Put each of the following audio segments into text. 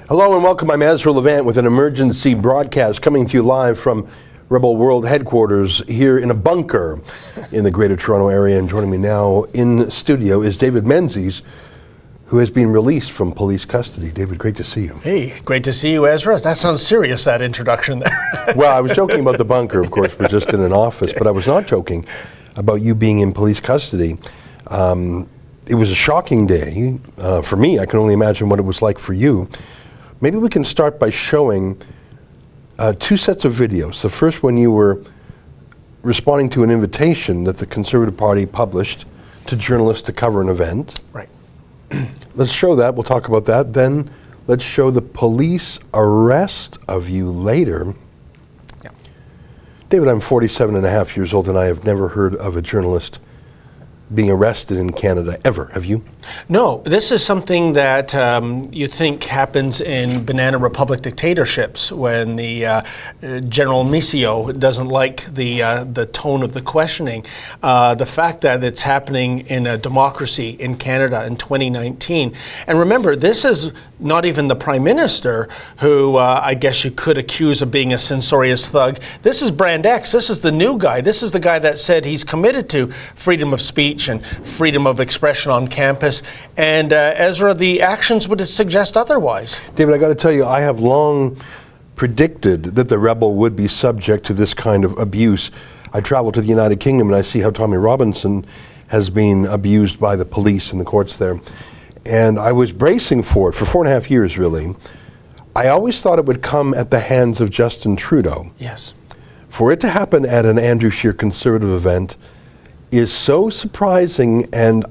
Hello and welcome. I'm Ezra Levant with an emergency broadcast coming to you live from Rebel World headquarters here in a bunker in the Greater Toronto area. And joining me now in studio is David Menzies, who has been released from police custody. David, great to see you. Hey, great to see you, Ezra. That sounds serious, that introduction there. Well, I was joking about the bunker, of course. We're just in an office, but I was not joking about you being in police custody. It was a shocking day for me. I can only imagine what it was like for you. Maybe we can start by showing two sets of videos. The first one, you were responding to an invitation that the Conservative Party published to journalists to cover an event. Right. Let's show that. We'll talk about that. Then let's show the police arrest of you later. Yeah. David, I'm 47 and a half years old, and I have never heard of a journalist being arrested in Canada, ever. Have you? No, this is something that you think happens in Banana Republic dictatorships when the General Misio doesn't like the tone of the questioning. The fact that it's happening in a democracy in Canada in 2019. And remember, this is not even the Prime Minister who I guess you could accuse of being a censorious thug. This is Brand X. This is the new guy. This is the guy that said he's committed to freedom of speech and freedom of expression on campus. And Ezra, the actions would suggest otherwise. David, I got to tell you, I have long predicted that the rebel would be subject to this kind of abuse. I travel to the United Kingdom and I see how Tommy Robinson has been abused by the police and the courts there. And I was bracing for it for 4.5 years, really. I always thought it would come at the hands of Justin Trudeau. Yes. For it to happen at an Andrew Scheer Conservative event is so surprising and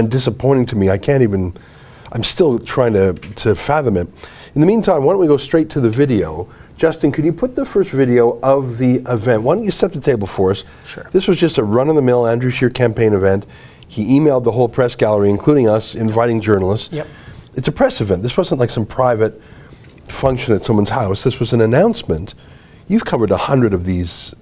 disappointing to me. I'm still trying to fathom it. In the meantime, why don't we go straight to the video. Justin, could you put the first video of the event? Why don't you set the table for us? Sure. This was just a run-of-the-mill Andrew Scheer campaign event. He emailed the whole press gallery, including us, inviting journalists. Yep. It's a press event. This wasn't like some private function at someone's house. This was an announcement. You've covered 100 of these,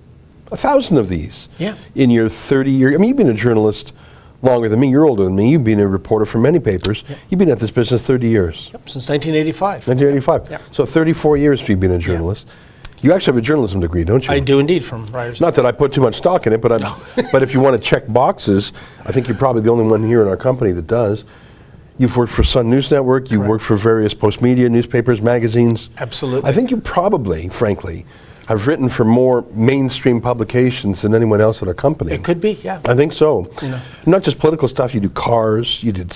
1,000 of these, yeah, in your 30 years. I mean, you've been a journalist longer than me. You're older than me. You've been a reporter for many papers. Yep. You've been at this business 30 years. Yep, since 1985. 1985. Yep. So 34 years you've been a journalist. Yep. You actually have a journalism degree, don't you? I do indeed, from Ryerson. Not that I put too much stock in it, but but if you want to check boxes, I think you're probably the only one here in our company that does. You've worked for Sun News Network. You worked for various Postmedia newspapers, magazines. Absolutely. I think you probably, frankly, have written for more mainstream publications than anyone else at our company. It could be, yeah. I think so. You know. Not just political stuff. You do cars. You did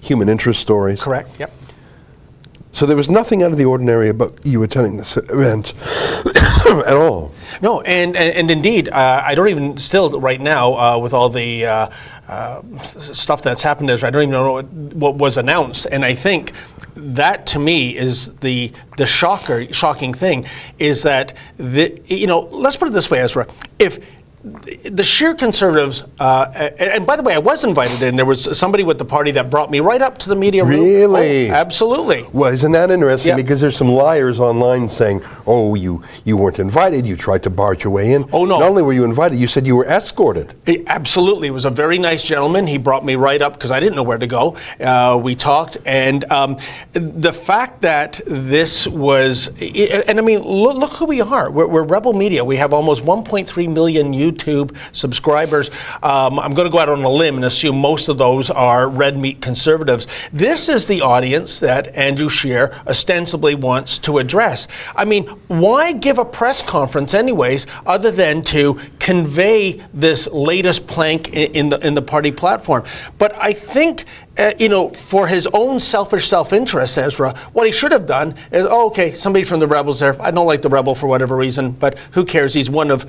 human interest stories. Correct. Yep. So there was nothing out of the ordinary about you attending this event at all. No, and indeed, I don't even still right now with all the stuff that's happened, Ezra, I don't even know what was announced. And I think that to me is the shocking thing is that let's put it this way, Ezra, if the Scheer Conservatives, and by the way, I was invited in. There was somebody with the party that brought me right up to the media room. Really? Oh, absolutely. Well, isn't that interesting? Yep. Because there's some liars online saying, oh, you weren't invited, you tried to barge your way in. Oh, no. Not only were you invited, you said you were escorted. Absolutely. It was a very nice gentleman. He brought me right up because I didn't know where to go. We talked, and the fact that this was, and I mean, look who we are. We're Rebel Media. We have almost 1.3 million YouTube subscribers. I'm going to go out on a limb and assume most of those are red meat conservatives. This is the audience that Andrew Scheer ostensibly wants to address. I mean, why give a press conference anyways other than to convey this latest plank in the party platform? But I think for his own selfish self-interest, Ezra, what he should have done is, okay, somebody from the Rebels there. I don't like the Rebel for whatever reason, but who cares? He's one of,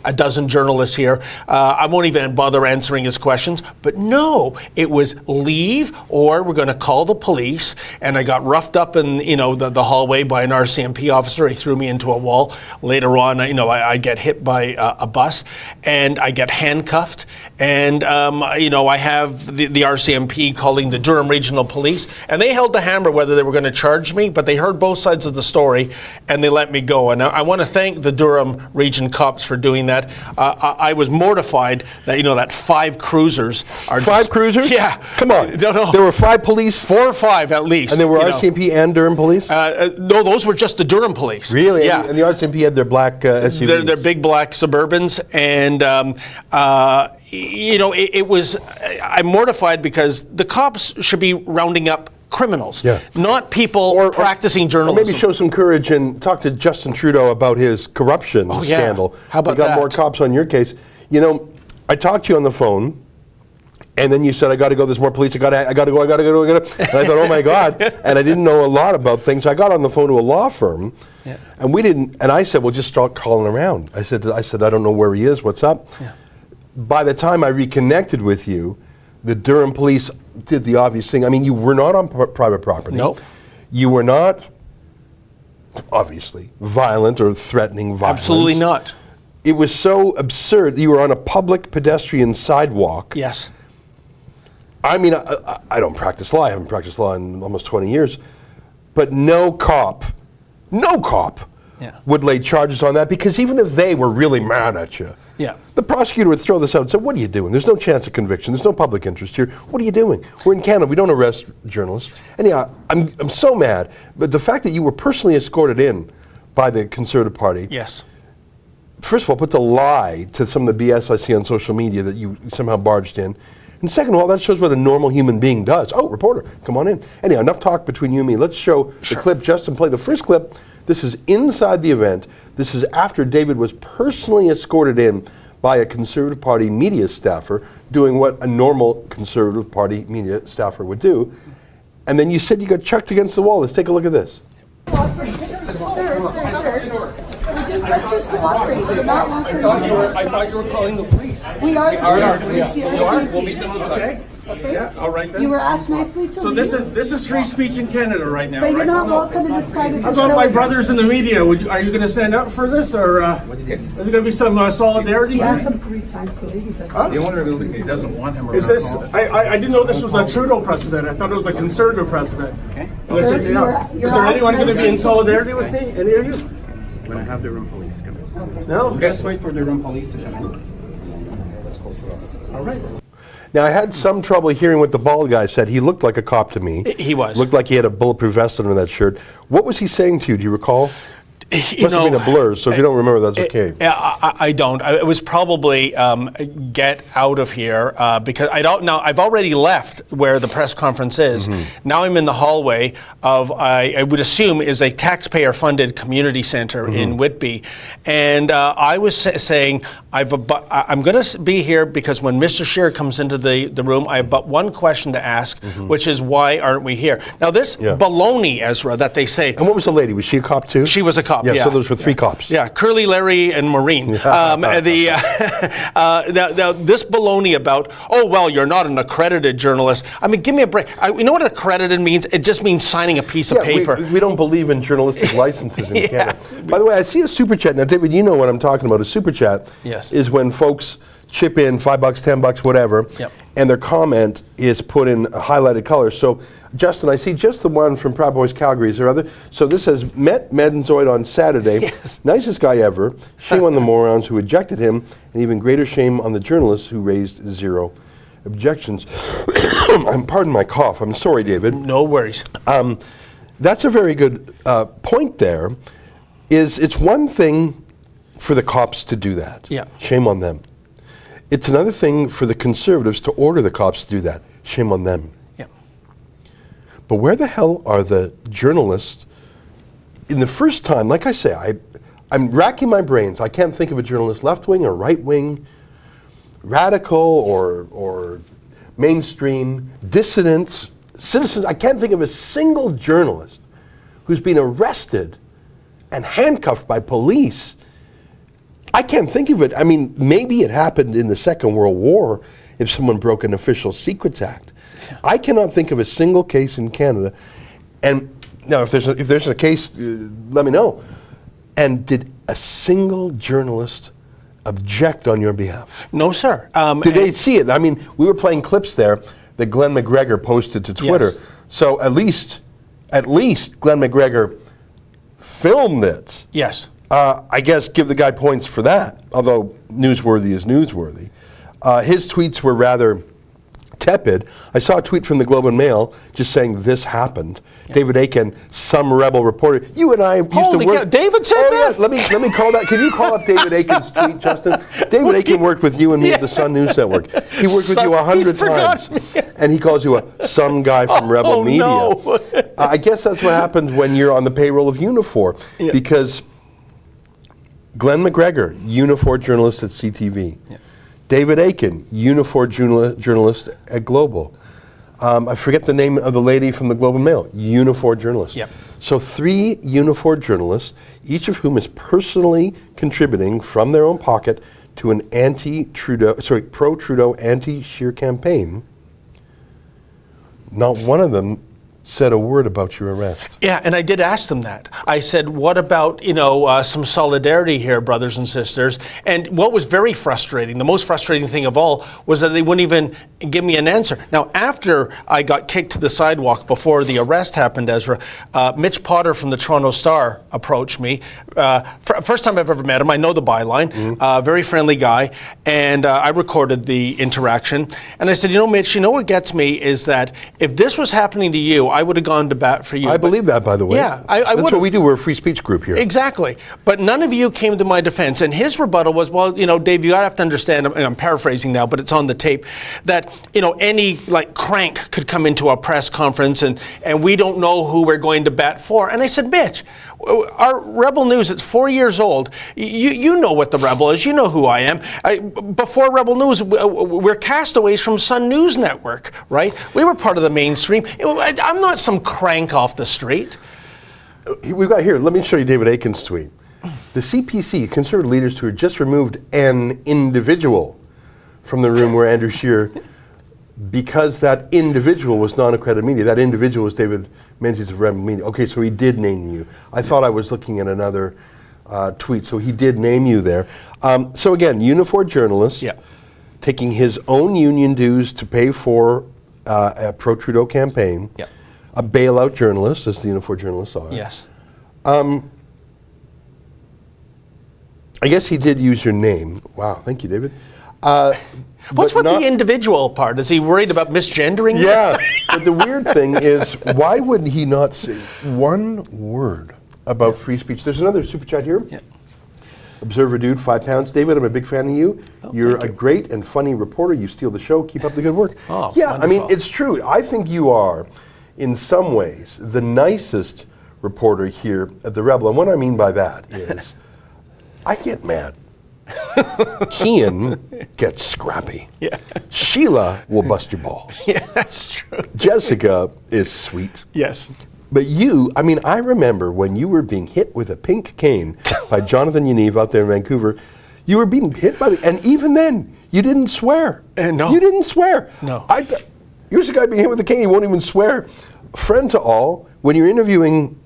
a dozen journalists here. I won't even bother answering his questions. But no, it was leave or we're going to call the police. And I got roughed up in, the hallway by an RCMP officer. He threw me into a wall. Later on, I get hit by a bus and I get handcuffed. And, I have the RCMP calling the Durham Regional Police, and they held the hammer whether they were going to charge me, but they heard both sides of the story, and they let me go. And I want to thank the Durham Region cops for doing that. I was mortified that, that 5 cruisers are... 5 cruisers? Yeah. Come on. No. There were 5 police? 4 or 5 at least. And there were RCMP and Durham police? No, those were just the Durham police. Really? Yeah. And the RCMP had their black SUVs? They're big black Suburbans, and I'm mortified because the cops should be rounding up criminals, not people practicing journalism. Or maybe show some courage and talk to Justin Trudeau about his corruption scandal. How about that? You got that? more cops on your case. I talked to you on the phone, and then you said, I got to go, there's more police, I got to go. And I thought, oh my God. And I didn't know a lot about things. I got on the phone to a law firm, and I said, well, just start calling around. I said, I don't know where he is, what's up? Yeah. By the time I reconnected with you, the Durham police did the obvious thing. I mean, you were not on private property. Nope. You were not, obviously, violent or threatening violence. Absolutely not. It was so absurd. You were on a public pedestrian sidewalk. Yes. I mean, I don't practice law. I haven't practiced law in almost 20 years. But no cop would lay charges on that, because even if they were really mad at you, the prosecutor would throw this out and say, what are you doing? There's no chance of conviction. There's no public interest here. What are you doing? We're in Canada. We don't arrest journalists. Anyhow, I'm so mad. But the fact that you were personally escorted in by the Conservative Party, first of all, put the lie to some of the BS I see on social media that you somehow barged in. And second of all, that shows what a normal human being does. Oh, reporter, come on in. Anyhow, enough talk between you and me. Let's show the clip. Justin, play the first clip. This is inside the event. This is after David was personally escorted in by a Conservative Party media staffer, doing what a normal Conservative Party media staffer would do. And then you said you got chucked against the wall. Let's take a look at this. Let's just cooperate. We're not I thought you were calling the police. We are the police. You are? We'll meet them outside. Okay. Yeah, all right then. You were asked nicely to So leave. this is free speech in Canada right now, But you're right? not welcome in this private How about my facility. brothers in the media? Are you going to stand up for this, or is there going to be some solidarity? We asked him 3 times to leave. The owner doesn't want him around. Is this? I didn't know this was a Trudeau precedent. I thought it was a Conservative precedent. Okay. Sir, you're Is there anyone going to be in asked solidarity with me? Any of you? When I have the room police come in. Okay. No. Just wait for the room police to come in. Let's go through it. All right. Now, I had some trouble hearing what the bald guy said. He looked like a cop to me. He was. Looked like he had a bulletproof vest under that shirt. What was he saying to you? Do you recall? You Must have been a blur, so if you don't remember, that's okay. I don't. It was probably get out of here because I don't now. I've already left where the press conference is. Now I'm in the hallway of I would assume is a taxpayer-funded community center in Whitby, and I was saying I'm going to be here because when Mr. Scheer comes into the room, I have but one question to ask, which is why aren't we here? Now this baloney, Ezra, that they say. And what was the lady? Was she a cop too? She was a cop. Yeah, so those were 3 cops. Yeah, Curly, Larry, and Maureen. Now, this baloney about, oh, well, you're not an accredited journalist. I mean, give me a break. You know what accredited means? It just means signing a piece of paper. We don't believe in journalistic licenses in Canada. By the way, I see a super chat. Now, David, you know what I'm talking about. A super chat is when folks chip in $5, $10, whatever, and their comment is put in highlighted colors. So, Justin, I see just the one from Proud Boys Calgary. Is there other? So this says, met Menzoid on Saturday. Nicest guy ever. Shame on the morons who ejected him, and even greater shame on the journalists who raised 0 objections. Pardon my cough. I'm sorry, David. No worries. That's a very good point there. It's one thing for the cops to do that. Shame on them. It's another thing for the Conservatives to order the cops to do that. Shame on them. But where the hell are the journalists? In the first time, like I say, I'm racking my brains. I can't think of a journalist, left wing or right wing, radical or mainstream, dissident, citizen. I can't think of a single journalist who's been arrested and handcuffed by police. I can't think of it. I mean, maybe it happened in the Second World War if someone broke an Official Secrets Act. I cannot think of a single case in Canada. And now, if there's a case, let me know. And did a single journalist object on your behalf? No, sir. Did they see it? I mean, we were playing clips there that Glenn McGregor posted to Twitter. Yes. So at least Glenn McGregor filmed it. Yes. I guess give the guy points for that, although newsworthy is newsworthy. His tweets were rather tepid. I saw a tweet from the Globe and Mail just saying this happened. Yeah. David Aiken, some rebel reporter. You and I used Holy to work. cow, David said that? Yeah. Let me call that. Can you call up David Aiken's tweet, Justin? David Aiken worked with you and me at the Sun News Network. He worked with you 100 times, and he calls you some guy from Rebel Media. No. I guess that's what happens when you're on the payroll of Unifor, because Glenn McGregor, Unifor journalist at CTV. Yeah. David Aiken, Unifor journalist at Global. I forget the name of the lady from the Globe and Mail, Unifor journalist. Yep. So 3 Unifor journalists, each of whom is personally contributing from their own pocket to an pro-Trudeau, anti-Scheer campaign. Not one of them said a word about your arrest. Yeah, and I did ask them that. I said, what about, some solidarity here, brothers and sisters? And what was very frustrating, the most frustrating thing of all, was that they wouldn't even give me an answer. Now, after I got kicked to the sidewalk before the arrest happened, Ezra, Mitch Potter from the Toronto Star approached me. First time I've ever met him. I know the byline. Very friendly guy. And I recorded the interaction. And I said, Mitch, what gets me is that if this was happening to you, I would have gone to bat for you. I believe that, by the way. Yeah, that's what we do. We're a free speech group here. Exactly. But none of you came to my defense. And his rebuttal was, well, Dave, you have to understand, and I'm paraphrasing now, but it's on the tape, that, any crank could come into a press conference and we don't know who we're going to bat for. And I said, Mitch, our Rebel News, it's 4 years old. You know what the Rebel is. You know who I am. Before Rebel News, we're castaways from Sun News Network, right? We were part of the mainstream. I'm not some crank off the street. We've got here, let me show you David Aiken's tweet. The CPC, conservative leaders who had just removed an individual from the room where Andrew Scheer, because that individual was non-accredited media. That individual was David Menzies of Rebel Media. Okay, so he did name you. I thought I was looking at another tweet, so he did name you there. So again, Unifor journalist, taking his own union dues to pay for a pro-Trudeau campaign, a bailout journalist, as the Unifor journalists are. Yes. I guess he did use your name. Wow, thank you, David. What's with the individual part? Is he worried about misgendering? Yeah, but the weird thing is, why would he not say one word about free speech? There's another super chat here. Yeah. Observer Dude, £5. David, I'm a big fan of you. You're a great and funny reporter. You steal the show. Keep up the good work. Oh, yeah, wonderful. I mean, it's true. I think you are, in some ways, the nicest reporter here at the Rebel. And what I mean by that is, I get mad. Kian gets scrappy. Yeah. Sheila will bust your balls. Yeah, that's true. Jessica is sweet. Yes. But you, I remember when you were being hit with a pink cane by Jonathan Yaniv out there in Vancouver, you were being hit by and even then, you didn't swear. No. You didn't swear. No. Here's a guy being hit with a cane, he won't even swear. Friend to all, when you're interviewing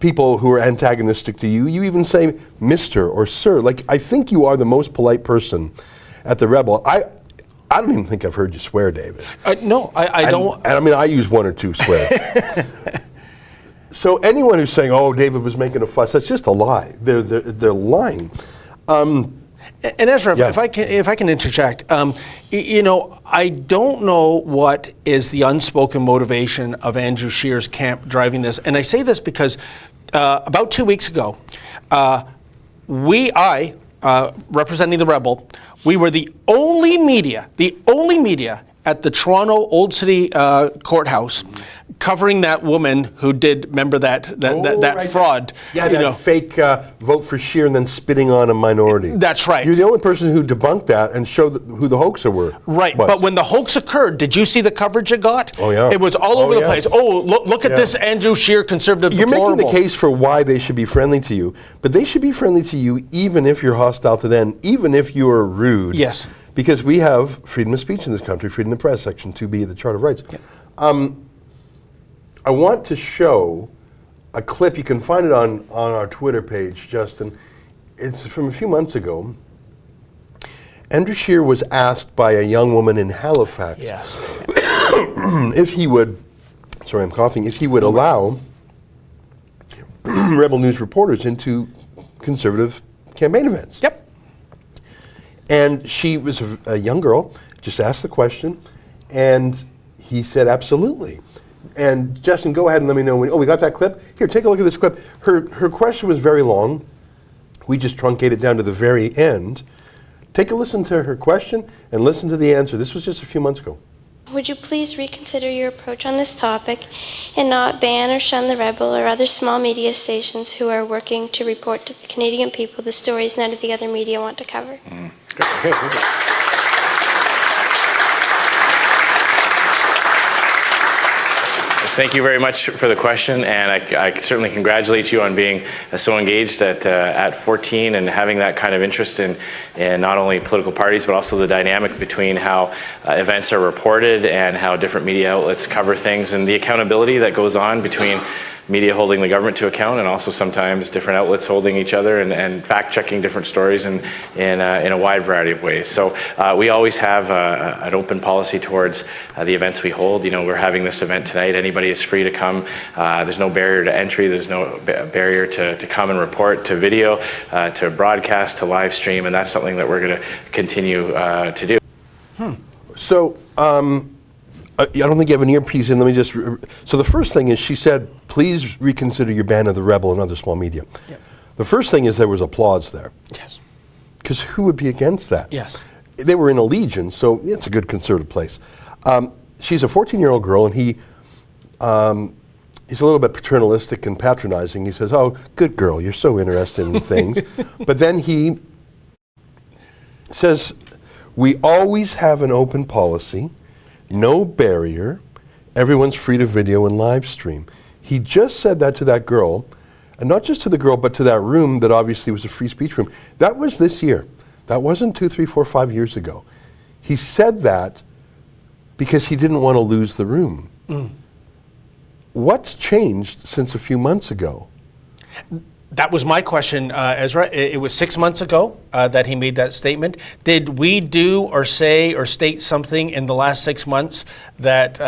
people who are antagonistic to you, you even say Mr. or Sir. I think you are the most polite person at the Rebel. I don't even think I've heard you swear, David. No, I don't. And I use 1 or 2 swears. So anyone who's saying, "Oh, David was making a fuss," that's just a lie. They're lying. And Ezra, if I can interject, I don't know what is the unspoken motivation of Andrew Scheer's camp driving this, and I say this because about 2 weeks ago, representing the Rebel, we were the only media at the Toronto Old City Courthouse covering that woman who did, remember that right. Fraud. Yeah, that fake vote for Scheer and then spitting on a minority. That's right. You're the only person who debunked that and showed who the hoaxer were. Right, but when the hoax occurred, did you see the coverage it got? Oh, yeah. It was all over the place. Oh, look at this Andrew Scheer conservative deplorable. You're making the case for why they should be friendly to you, but they should be friendly to you even if you're hostile to them, even if you are rude. Yes. Because we have freedom of speech in this country, freedom of the press, Section 2B of the Charter of Rights. Yeah. I want to show a clip. You can find it on our Twitter page, Justin. It's from a few months ago. Andrew Scheer was asked by a young woman in Halifax Yes. if he would, sorry, I'm coughing, if he would allow Rebel News reporters into Conservative campaign events. Yep. And she was a young girl, just asked the question, and he said, absolutely. And Justin, go ahead and let me know when, oh, we got that clip? Here, take a look at this clip. Her question was very long. We just truncated down to the very end. Take a listen to her question and listen to the answer. This was just a few months ago. Would you please reconsider your approach on this topic and not ban or shun the Rebel or other small media stations who are working to report to the Canadian people the stories none of the other media want to cover? Okay, thank you very much for the question, and I certainly congratulate you on being so engaged at 14 and having that kind of interest in not only political parties but also the dynamic between how events are reported and how different media outlets cover things, and the accountability that goes on between media holding the government to account and also sometimes different outlets holding each other and fact-checking different stories in a wide variety of ways. So we always have an open policy towards the events we hold. You know, we're having this event tonight. Anybody is free to come. There's no barrier to entry. There's no barrier to come and report, to video, to broadcast, to live stream, and that's something that we're going to continue to do. So, I don't think you have an earpiece in. Let me just. So the first thing is she said, please reconsider your ban of the Rebel and other small media. Yep. The first thing is there was applause there. Yes. Because who would be against that? Yes. They were in a Legion, so it's a good conservative place. She's a 14-year-old girl, and he's a little bit paternalistic and patronizing. He says, oh, good girl, you're so interested in things. But then he says, we always have an open policy. No barrier. Everyone's free to video and live stream. He just said that to that girl, and not just to the girl, but to that room that obviously was a free speech room. That was this year. That wasn't 2, 3, 4, 5 years ago. He said that because he didn't want to lose the room. What's changed since a few months ago? That was my question, Ezra. It was 6 months ago that he made that statement. Did we do or say or state something in the last 6 months that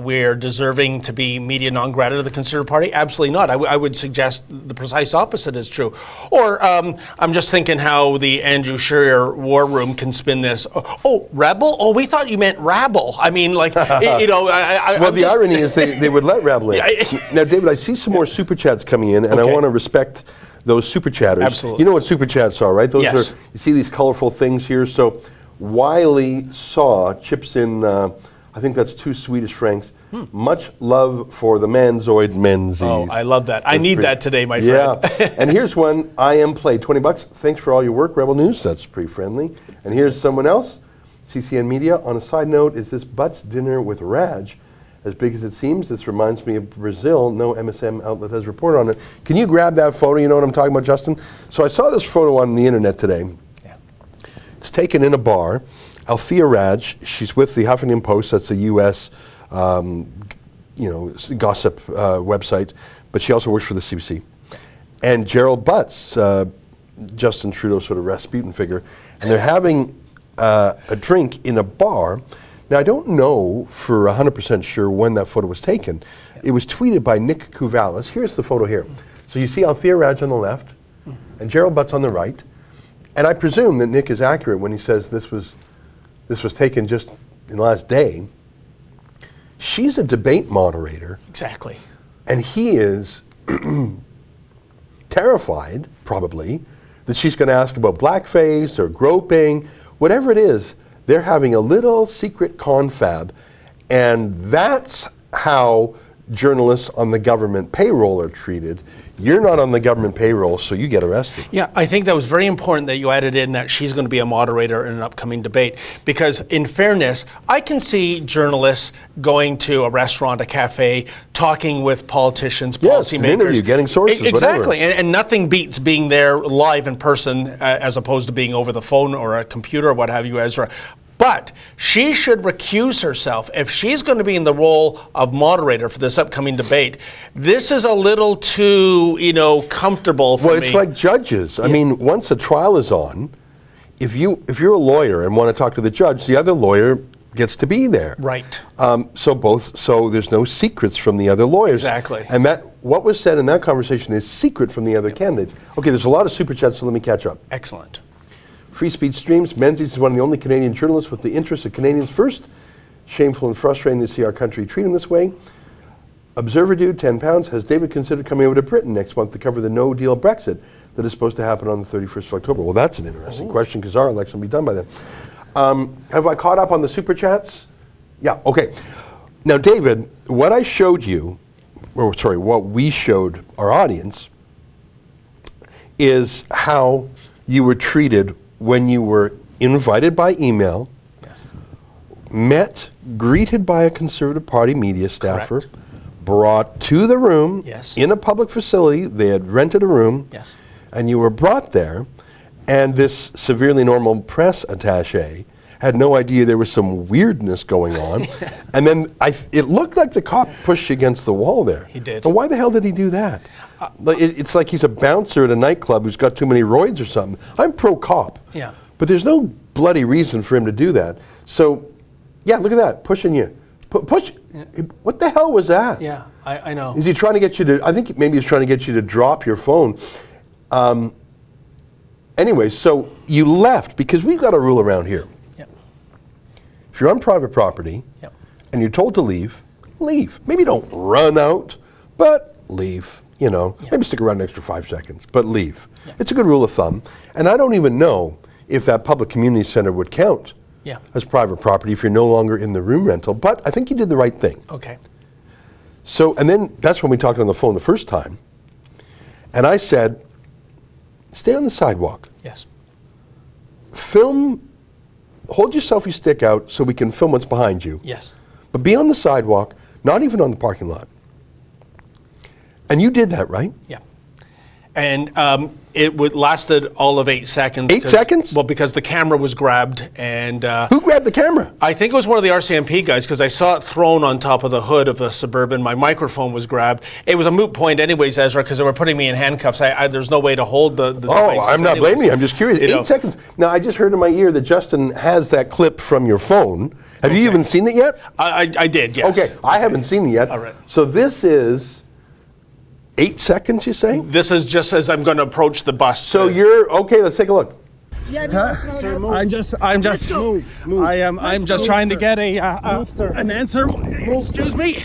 we're deserving to be media non grata to the Conservative Party? Absolutely not. I would suggest the precise opposite is true. Or I'm just thinking how the Andrew Scheer war room can spin this. Oh, Rebel? Oh, we thought you meant rabble. I mean, like, you know. Well, the irony is they would let Rebel in. Now, David, I see some more super chats coming in, and I want to respect those super chatters. Absolutely. You know what super chats are, right? Those Yes. are, you see these colorful things here. So Wiley Saw chips in, I think that's 2 Swedish francs. Much love for the Manzoid Menzies. Oh, I love that. I need that today, my friend. Yeah. And here's one, I am Play, $20. Thanks for all your work, Rebel News. That's pretty friendly. And here's someone else, CCN Media. On a side note, is this Butts dinner with Raj as big as it seems? This reminds me of Brazil. No MSM outlet has reported on it. Can you grab that photo? You know what I'm talking about, Justin? So I saw this photo on the internet today. Yeah. It's taken in a bar. Althea Raj, she's with the Huffington Post. That's a U.S. Gossip website, but she also works for the CPC. And Gerald Butts, Justin Trudeau's sort of Rasputin figure, and they're having a drink in a bar. Now, I don't know for 100% sure when that photo was taken. It was tweeted by Nick Kouvalis. Here's the photo here. So you see Althea Raj on the left and Gerald Butts on the right. And I presume that Nick is accurate when he says this was taken just in the last day. She's a debate moderator. Exactly. And he is terrified, probably, that she's going to ask about blackface or groping, whatever it is. They're having a little secret confab, and that's how journalists on the government payroll are treated. You're not on the government payroll, so you get arrested. Yeah, I think that was very important that you added in that she's going to be a moderator in an upcoming debate, because in fairness, I can see journalists going to a restaurant, a cafe, talking with politicians, Yes, policymakers. an interview, getting sources, Exactly, whatever. and nothing beats being there live in person as opposed to being over the phone or a computer or what have you, Ezra. But she should recuse herself if she's going to be in the role of moderator for this upcoming debate. This is a little too, comfortable for me. Well, it's like judges. I mean, once a trial is on, if you're a lawyer and want to talk to the judge, the other lawyer gets to be there. Right. So there's no secrets from the other lawyers. Exactly. And what was said in that conversation is secret from the other candidates. Okay, there's a lot of super chats, so let me catch up. Excellent. Free speech streams. Menzies is one of the only Canadian journalists with the interests of Canadians first. Shameful and frustrating to see our country treat him this way. Observer dude, £10. Has David considered coming over to Britain next month to cover the no-deal Brexit that is supposed to happen on the 31st of October? Well, that's an interesting question because our election will be done by then. Have I caught up on the super chats? Yeah, okay. Now, David, what I showed you, what we showed our audience is how you were treated when you were invited by email, greeted by a Conservative Party media staffer, Correct. brought to the room in a public facility. They had rented a room, and you were brought there, and this severely normal press attaché had no idea there was some weirdness going on. And then it looked like the cop pushed you against the wall there. He did. And why the hell did he do that? It's like he's a bouncer at a nightclub who's got too many roids or something. I'm pro-cop. Yeah. But there's no bloody reason for him to do that. So, yeah, look at that, pushing you. Push. What the hell was that? Yeah, I know. Is he trying to get you to, I think maybe he's trying to get you to drop your phone. Anyway, so you left because we've got a rule around here. Yep. If you're on private property and you're told to leave, leave. Maybe don't run out, but leave. You know, maybe stick around an extra 5 seconds, but leave. It's a good rule of thumb. And I don't even know if that public community center would count as private property if you're no longer in the room rental, but I think you did the right thing. Okay. So, and then that's when we talked on the phone the first time, and I said, stay on the sidewalk. Yes. Film, hold your selfie stick out so we can film what's behind you. Yes. But be on the sidewalk, not even on the parking lot. And you did that, right? Yeah. And it lasted all of 8 seconds. 8 seconds? Well, because the camera was grabbed and... Who grabbed the camera? I think it was one of the RCMP guys because I saw it thrown on top of the hood of the Suburban. My microphone was grabbed. It was a moot point anyways, Ezra, because they were putting me in handcuffs. There's no way to hold the devices I'm not blaming you. I'm just curious. You know. 8 seconds. Now, I just heard in my ear that Justin has that clip from your phone. Have you even seen it yet? I did, yes. Okay, I haven't seen it yet. All right. So this is 8 seconds, you say? This is just as I'm going to approach the bus. So you're, okay, let's take a look. I'm just trying to get an answer. Excuse me.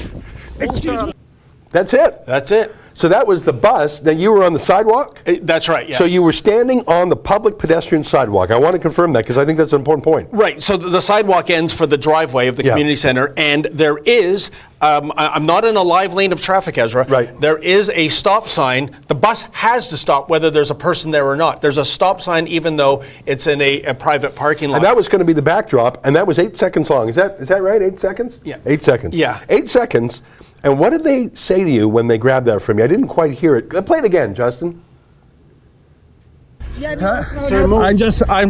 That's it. That's it. So that was the bus. Then you were on the sidewalk? That's right, yes. So you were standing on the public pedestrian sidewalk. I want to confirm that because I think that's an important point. Right. So the sidewalk ends for the driveway of the community center, and there is, I'm not in a live lane of traffic, Ezra. Right. There is a stop sign. The bus has to stop whether there's a person there or not. There's a stop sign even though it's in a private parking lot. And that was going to be the backdrop, and that was 8 seconds long. Is that right? 8 seconds? Yeah. 8 seconds. Yeah. 8 seconds. And what did they say to you when they grabbed that from you? I didn't quite hear it. Play it again, Justin. I'm just trying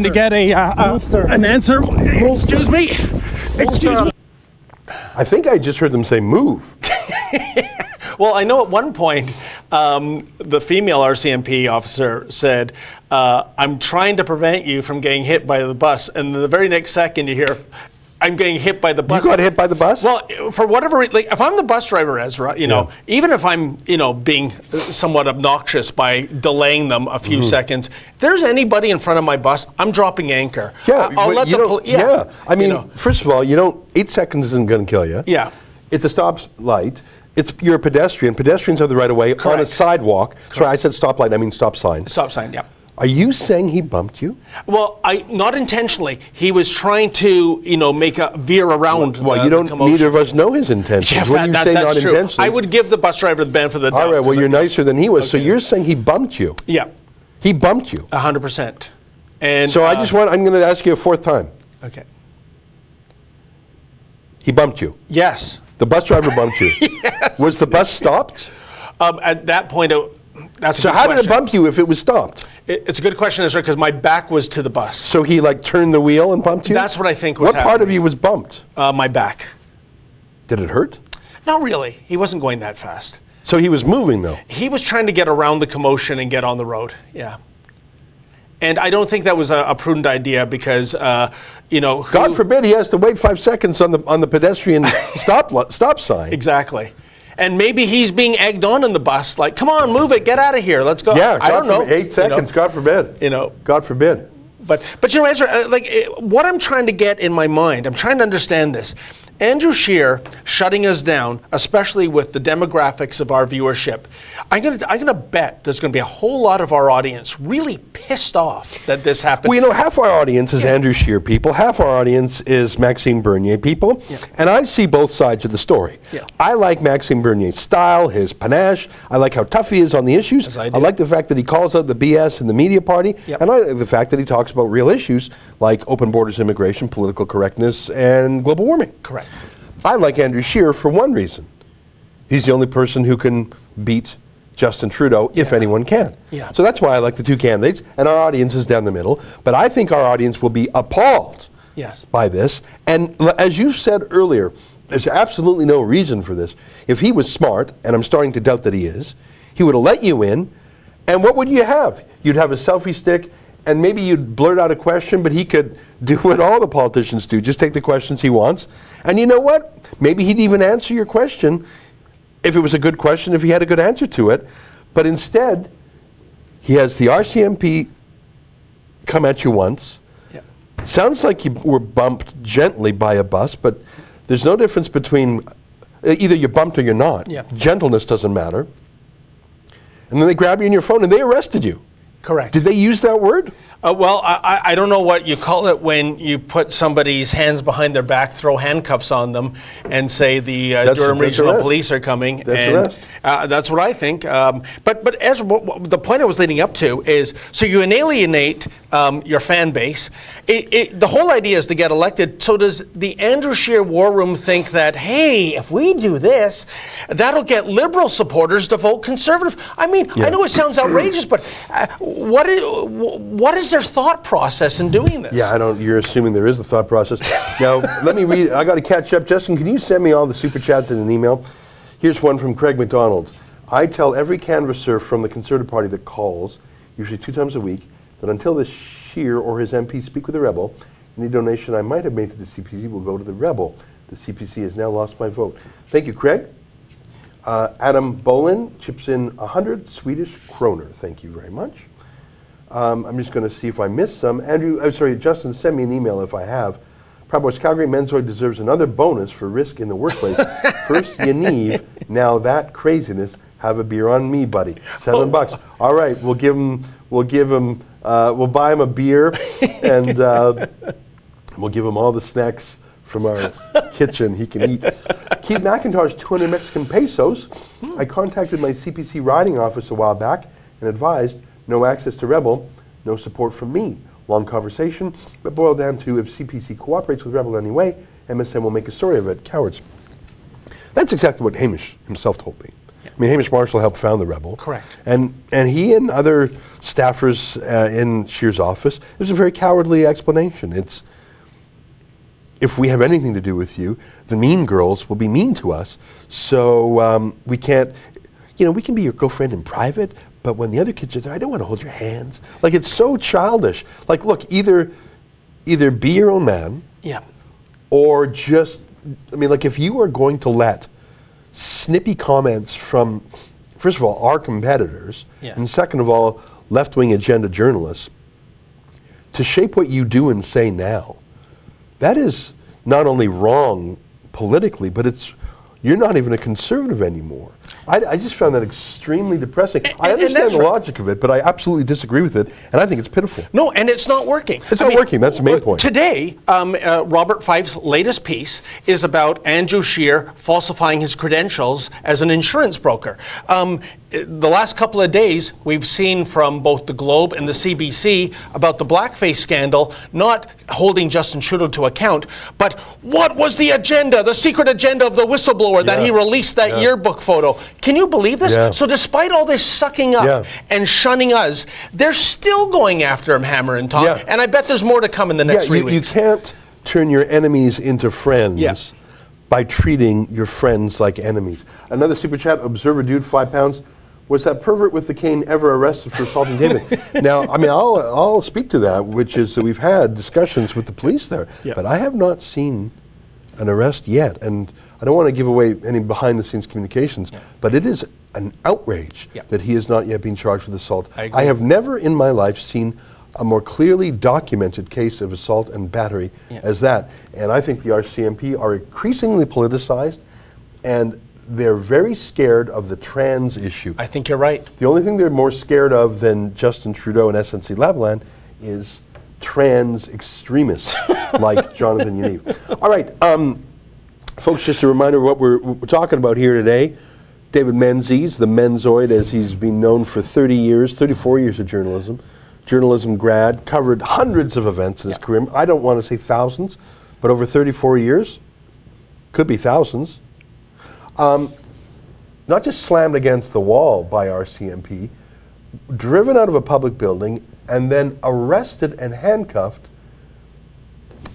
to get an answer. Excuse me. Excuse me. I think I just heard them say move. Well, I know at one point the female RCMP officer said, I'm trying to prevent you from getting hit by the bus. And the very next second you hear, I'm getting hit by the bus. You got hit by the bus? Well, for whatever reason, like if I'm the bus driver, Ezra, even if I'm, being somewhat obnoxious by delaying them a few seconds, if there's anybody in front of my bus, I'm dropping anchor. Yeah, I'll let the I mean, first of all, 8 seconds isn't going to kill you. Yeah. It's a stop light. You're a pedestrian. Pedestrians have the right of way on a sidewalk. Sorry, I said stoplight. I mean stop sign. Stop sign. Yeah. Are you saying he bumped you? Well, not intentionally. He was trying to, make a veer around. Well, the commotion. neither of us know his intentions. Yeah, When you say that's not true. intentionally, I would give the bus driver the benefit of the doubt. all right. Well, you're nicer than he was. So Okay. you're saying he bumped you? Yeah, He bumped you. 100%. And So I'm going to ask you a fourth time. Okay. He bumped you. Yes. The bus driver bumped you. Yes. Was the bus stopped? At that point, that's a So good how question. did it bump you if it was stopped? It's a good question, Ezra, because my back was to the bus. So he turned the wheel and bumped you? That's what I think was What part of happening. you was bumped? My back. Did it hurt? Not really. He wasn't going that fast. So he was moving though. He was trying to get around the commotion and get on the road. Yeah. And I don't think that was a prudent idea because, God forbid he has to wait 5 seconds on the pedestrian stop sign. Exactly. And maybe he's being egged on in the bus, like, come on, move it, get out of here, let's go. Yeah, I don't know. 8 seconds, God forbid. God forbid. But Ezra, what I'm trying to get in my mind, I'm trying to understand this. Andrew Scheer shutting us down, especially with the demographics of our viewership, I'm gonna bet there's gonna be a whole lot of our audience really pissed off that this happened. Well, half our audience is Andrew Scheer people, half our audience is Maxime Bernier people, and I see both sides of the story. Yeah. I like Maxime Bernier's style, his panache. I like how tough he is on the issues. I like the fact that he calls out the BS in the media party, and I like the fact that he talks about real issues like open borders, immigration, political correctness, and global warming. Correct. I like Andrew Scheer for one reason. He's the only person who can beat Justin Trudeau, if anyone can. Yeah. So that's why I like the two candidates, and our audience is down the middle. But I think our audience will be appalled by this. And as you said earlier, there's absolutely no reason for this. If he was smart, and I'm starting to doubt that he is, he would have let you in, and what would you have? You'd have a selfie stick, and maybe you'd blurt out a question, but he could do what all the politicians do, just take the questions he wants. And you know what? Maybe he'd even answer your question if it was a good question, if he had a good answer to it. But instead, he has the RCMP come at you once. Yeah. Sounds like you were bumped gently by a bus, but there's no difference between either you're bumped or you're not. Yeah. Gentleness doesn't matter. And then they grab you in your phone and they arrested you. Correct. Did they use that word? Well, I don't know what you call it when you put somebody's hands behind their back, throw handcuffs on them, and say the Durham Regional Police are coming. That's what I think. But as the point I was leading up to is, so you alienate your fan base. The whole idea is to get elected. So does the Andrew Scheer War Room think that, hey, if we do this, that'll get Liberal supporters to vote Conservative? I mean, I know it sounds outrageous, but what is their thought process in doing this? Yeah, you're assuming there is a thought process. Now, let me read. I got to catch up. Justin, can you send me all the super chats in an email? Here's one from Craig McDonald. I tell every canvasser from the Conservative Party that calls, usually 2 times a week, that until the Scheer or his MP speak with the rebel, any donation I might have made to the CPC will go to the rebel. The CPC has now lost my vote. Thank you, Craig. Adam Bolin chips in 100 Swedish kroner. Thank you very much. I'm just going to see if I missed some. Justin, send me an email if I have. Proud Boys Calgary, Menzoid deserves another bonus for risk in the workplace. First Yaniv, now that craziness. Have a beer on me, buddy. $7. All right, we'll buy him a beer, and we'll give him all the snacks from our kitchen he can eat. Keith McIntosh, 200 Mexican pesos. I contacted my CPC riding office a while back and advised no access to Rebel, no support from me. Long conversation, but boiled down to if CPC cooperates with Rebel in any way, MSM will make a story of it. Cowards. That's exactly what Hamish himself told me. Yeah. I mean, Hamish Marshall helped found the Rebel. Correct. And he and other staffers in Scheer's office, it was a very cowardly explanation. It's, if we have anything to do with you, the mean girls will be mean to us, so we can't, we can be your girlfriend in private, but when the other kids are there, I don't want to hold your hands. Like, it's so childish. Like, look, either be your own man, or just, if you are going to let snippy comments from, first of all, our competitors, and second of all, left-wing agenda journalists, to shape what you do and say now, that is not only wrong politically, but you're not even a conservative anymore. I just found that extremely depressing. I understand the logic of it, but I absolutely disagree with it, and I think it's pitiful. No, and it's not working. It's not working. That's the main point. Today, Robert Fife's latest piece is about Andrew Scheer falsifying his credentials as an insurance broker. The last couple of days, we've seen from both the Globe and the CBC about the blackface scandal, not holding Justin Trudeau to account, but what was the agenda, the secret agenda of the whistleblower that he released that yearbook photo. Can you believe this? Yeah. So despite all this sucking up and shunning us, they're still going after him hammer and tongue, and I bet there's more to come in the next 3 weeks. You can't turn your enemies into friends by treating your friends like enemies. Another super chat, Observer Dude, £5. was that pervert with the cane ever arrested for assaulting David? Now, I mean, I'll speak to that, which is that we've had discussions with the police there, but I have not seen an arrest yet. And I don't want to give away any behind-the-scenes communications, but it is an outrage that he has not yet been charged with assault. I have never in my life seen a more clearly documented case of assault and battery as that. And I think the RCMP are increasingly politicized, and they're very scared of the trans issue. I think you're right. The only thing they're more scared of than Justin Trudeau and SNC Lavalin is trans extremists like Jonathan Yaniv. All right, folks, just a reminder of what we're talking about here today. David Menzies, the Menzoid, as he's been known for 34 years of journalism grad, covered hundreds of events in his career. I don't want to say thousands, but over 34 years, could be thousands. Not just slammed against the wall by RCMP, driven out of a public building, and then arrested and handcuffed.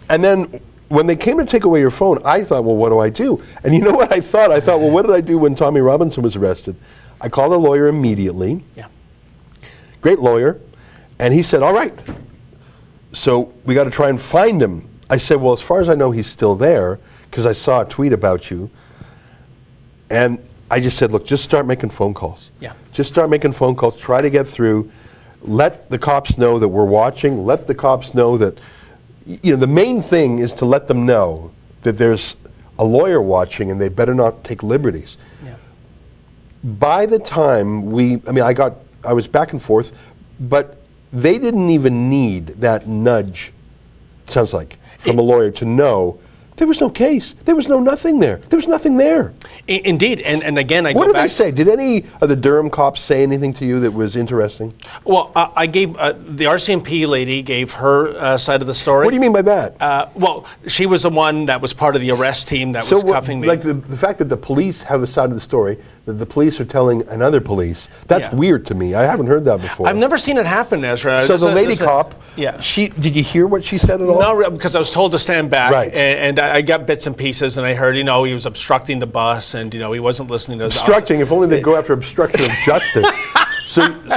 And then when they came to take away your phone, I thought, well, what do I do? And you know what I thought? I thought, well, what did I do when Tommy Robinson was arrested? I called a lawyer immediately. Great lawyer. And he said, all right, so we got to try and find him. I said, well, as far as I know, he's still there, because I saw a tweet about you. And I just said, look, just start making phone calls. Just start making phone calls, try to get through, let the cops know that we're watching, let the cops know that, you know, the main thing is to let them know that there's a lawyer watching and they better not take liberties. By the time I was back and forth, but they didn't even need that nudge, sounds like, from a lawyer to know there was no case. There was nothing there. There was nothing there. Indeed. And again, I go back. What did they say? Did any of the Durham cops say anything to you that was interesting? Well, I gave, the RCMP lady gave her side of the story. What do you mean by that? Well, she was the one that was part of the arrest team that was cuffing me. Like the fact that the police have a side of the story, that the police are telling another police, that's weird to me. I haven't heard that before. I've never seen it happen, Ezra. So the lady cop, did you hear what she said at all? No, because I was told to stand back. Right. And I got bits and pieces, and I heard, he was obstructing the bus, and, he wasn't listening to us. Obstructing, if only they'd go after obstruction of justice.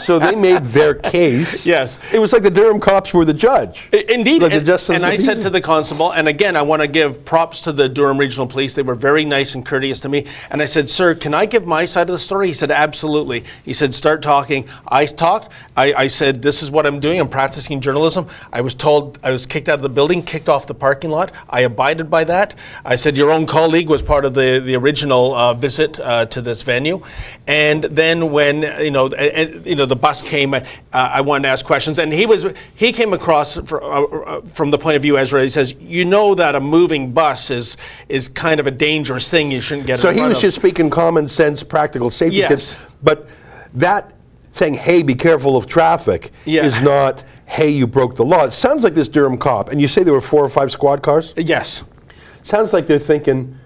So they made their case. Yes. It was like the Durham cops were the judge. Indeed. Like and I said to the constable, and again, I want to give props to the Durham Regional Police. They were very nice and courteous to me. And I said, sir, can I give my side of the story? He said, absolutely. He said, start talking. I talked. I said, this is what I'm doing. I'm practicing journalism. I was told I was kicked out of the building, kicked off the parking lot. I abided by that. I said, your own colleague was part of the original visit to this venue. And then when, the bus came, I wanted to ask questions, and he came across from the point of view, Ezra. He says, that a moving bus is kind of a dangerous thing. You shouldn't get. So he was just speaking common sense, practical safety tips. But that saying, "Hey, be careful of traffic," is not, "Hey, you broke the law." It sounds like this Durham cop, and you say there were 4 or 5 squad cars. Yes. Sounds like they're thinking,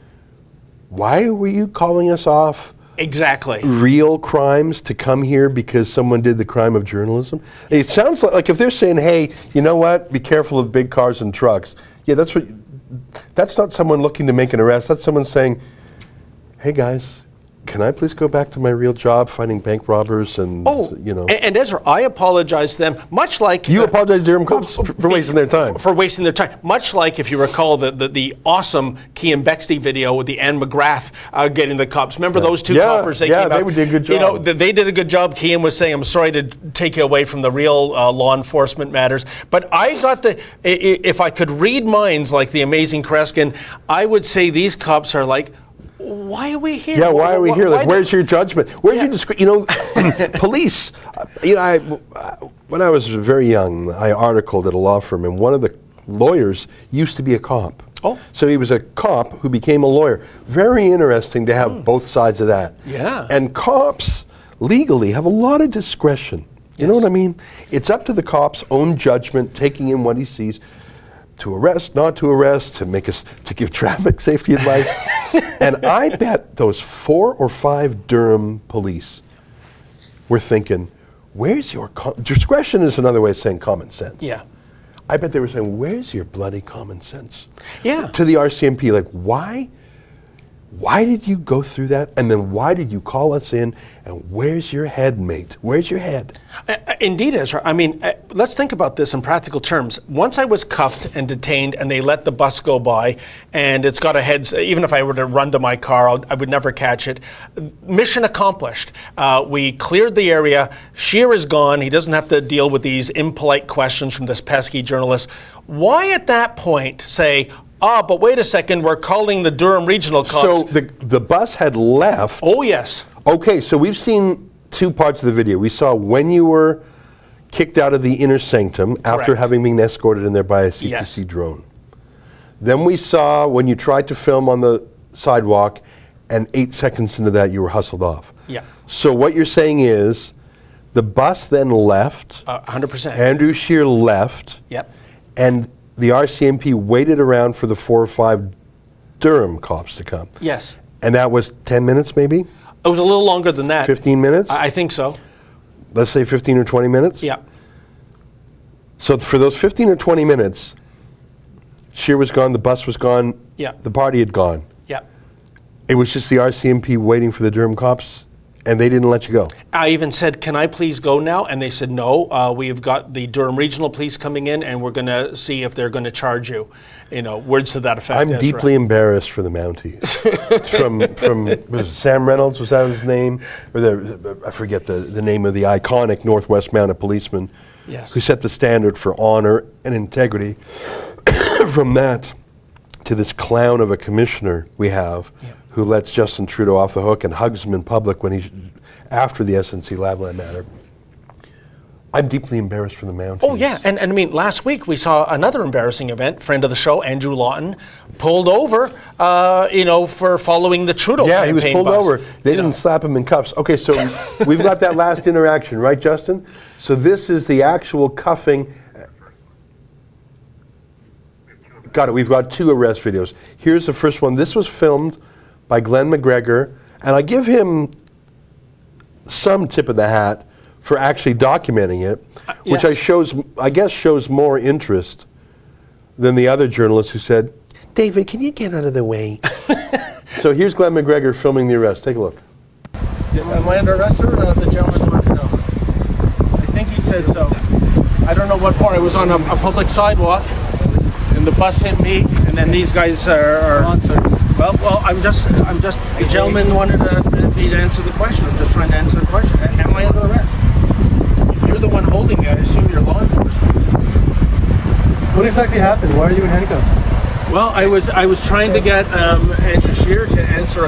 "Why were you calling us off?" Exactly. Real crimes to come here because someone did the crime of journalism. It sounds like if they're saying, hey, you know what, be careful of big cars and trucks. Yeah, that's not someone looking to make an arrest. That's someone saying, hey guys, can I please go back to my real job fighting bank robbers and, And Ezra, I apologize to them, much like... You apologize to Durham cops for wasting their time. For wasting their time. Much like, if you recall, the awesome Cian Bexley video with the Anne McGrath getting the cops. Remember those two coppers? They did a good job. They did a good job. Cian was saying, I'm sorry to take you away from the real law enforcement matters. But I got if I could read minds like the amazing Kreskin, I would say these cops are like, why are we here? Yeah, why are we here? Like, where's your judgment? Where's your discretion? Police. When I was very young, I articled at a law firm, and one of the lawyers used to be a cop. Oh. So he was a cop who became a lawyer. Very interesting to have both sides of that. Yeah. And cops legally have a lot of discretion. You know what I mean? It's up to the cop's own judgment, taking in what he sees. To arrest, not to arrest, to give traffic safety advice. And I bet those 4 or 5 Durham police were thinking, where's your discretion is another way of saying common sense. Yeah. I bet they were saying, where's your bloody common sense? Yeah. To the RCMP, like, why Why did you go through that? And then why did you call us in? And where's your head, mate? Where's your head? Indeed, Ezra. I mean, let's think about this in practical terms. Once I was cuffed and detained and they let the bus go by and it's got a head, even if I were to run to my car, I would never catch it. Mission accomplished. We cleared the area. Scheer is gone. He doesn't have to deal with these impolite questions from this pesky journalist. Why at that point say, but wait a second, we're calling the Durham Regional Cops. So the bus had left. Oh, yes. Okay, so we've seen two parts of the video. We saw when you were kicked out of the inner sanctum after Correct. having been escorted in there by a CPC Yes. drone. Then we saw when you tried to film on the sidewalk, and 8 seconds into that you were hustled off. Yeah. So what you're saying is the bus then left, 100%. Andrew Scheer left, Yep. and the RCMP waited around for the 4 or 5 Durham cops to come. Yes. And that was 10 minutes maybe? It was a little longer than that. 15 minutes? I think so. Let's say 15 or 20 minutes? Yeah. So for those 15 or 20 minutes, Scheer was gone, the bus was gone, Yeah. the party had gone. Yeah. It was just the RCMP waiting for the Durham cops, and they didn't let you go. I even said, can I please go now? And they said, no, we've got the Durham Regional Police coming in and we're going to see if they're going to charge you. You know, words to that effect. I'm Ezra. deeply embarrassed for the Mounties. from was it Sam Reynolds, was that his name? Or I forget the name of the iconic Northwest Mounted policeman Yes. who set the standard for honor and integrity. From that to this clown of a commissioner we have who lets Justin Trudeau off the hook and hugs him in public when he's after the SNC Lavalin matter. I'm deeply embarrassed for the Mounties. Oh, yeah. And I mean, last week we saw another embarrassing event. Friend of the show, Andrew Lawton, pulled over, for following the Trudeau Yeah, campaign he was pulled bus. over. They didn't slap him in cuffs. Okay, so we've got that last interaction, right, Justin? So this is the actual cuffing. Got it. We've got 2 arrest videos. Here's the first one. This was filmed by Glenn McGregor, and I give him some tip of the hat for actually documenting it, which yes. I guess shows more interest than the other journalists who said, David, can you get out of the way? So here's Glenn McGregor filming the arrest. Take a look. Am I under arrest, sir? The gentleman wanted to know. I think he said so. I don't know what for. I was on a public sidewalk, and the bus hit me, and then these guys are on, sir. Well, I'm just. The gentleman wanted me to answer the question. I'm just trying to answer the question. Am I under arrest? You're the one holding me. I assume you're law enforcement. What exactly happened? Why are you in handcuffs? Well, I was trying to get Andrew Scheer to answer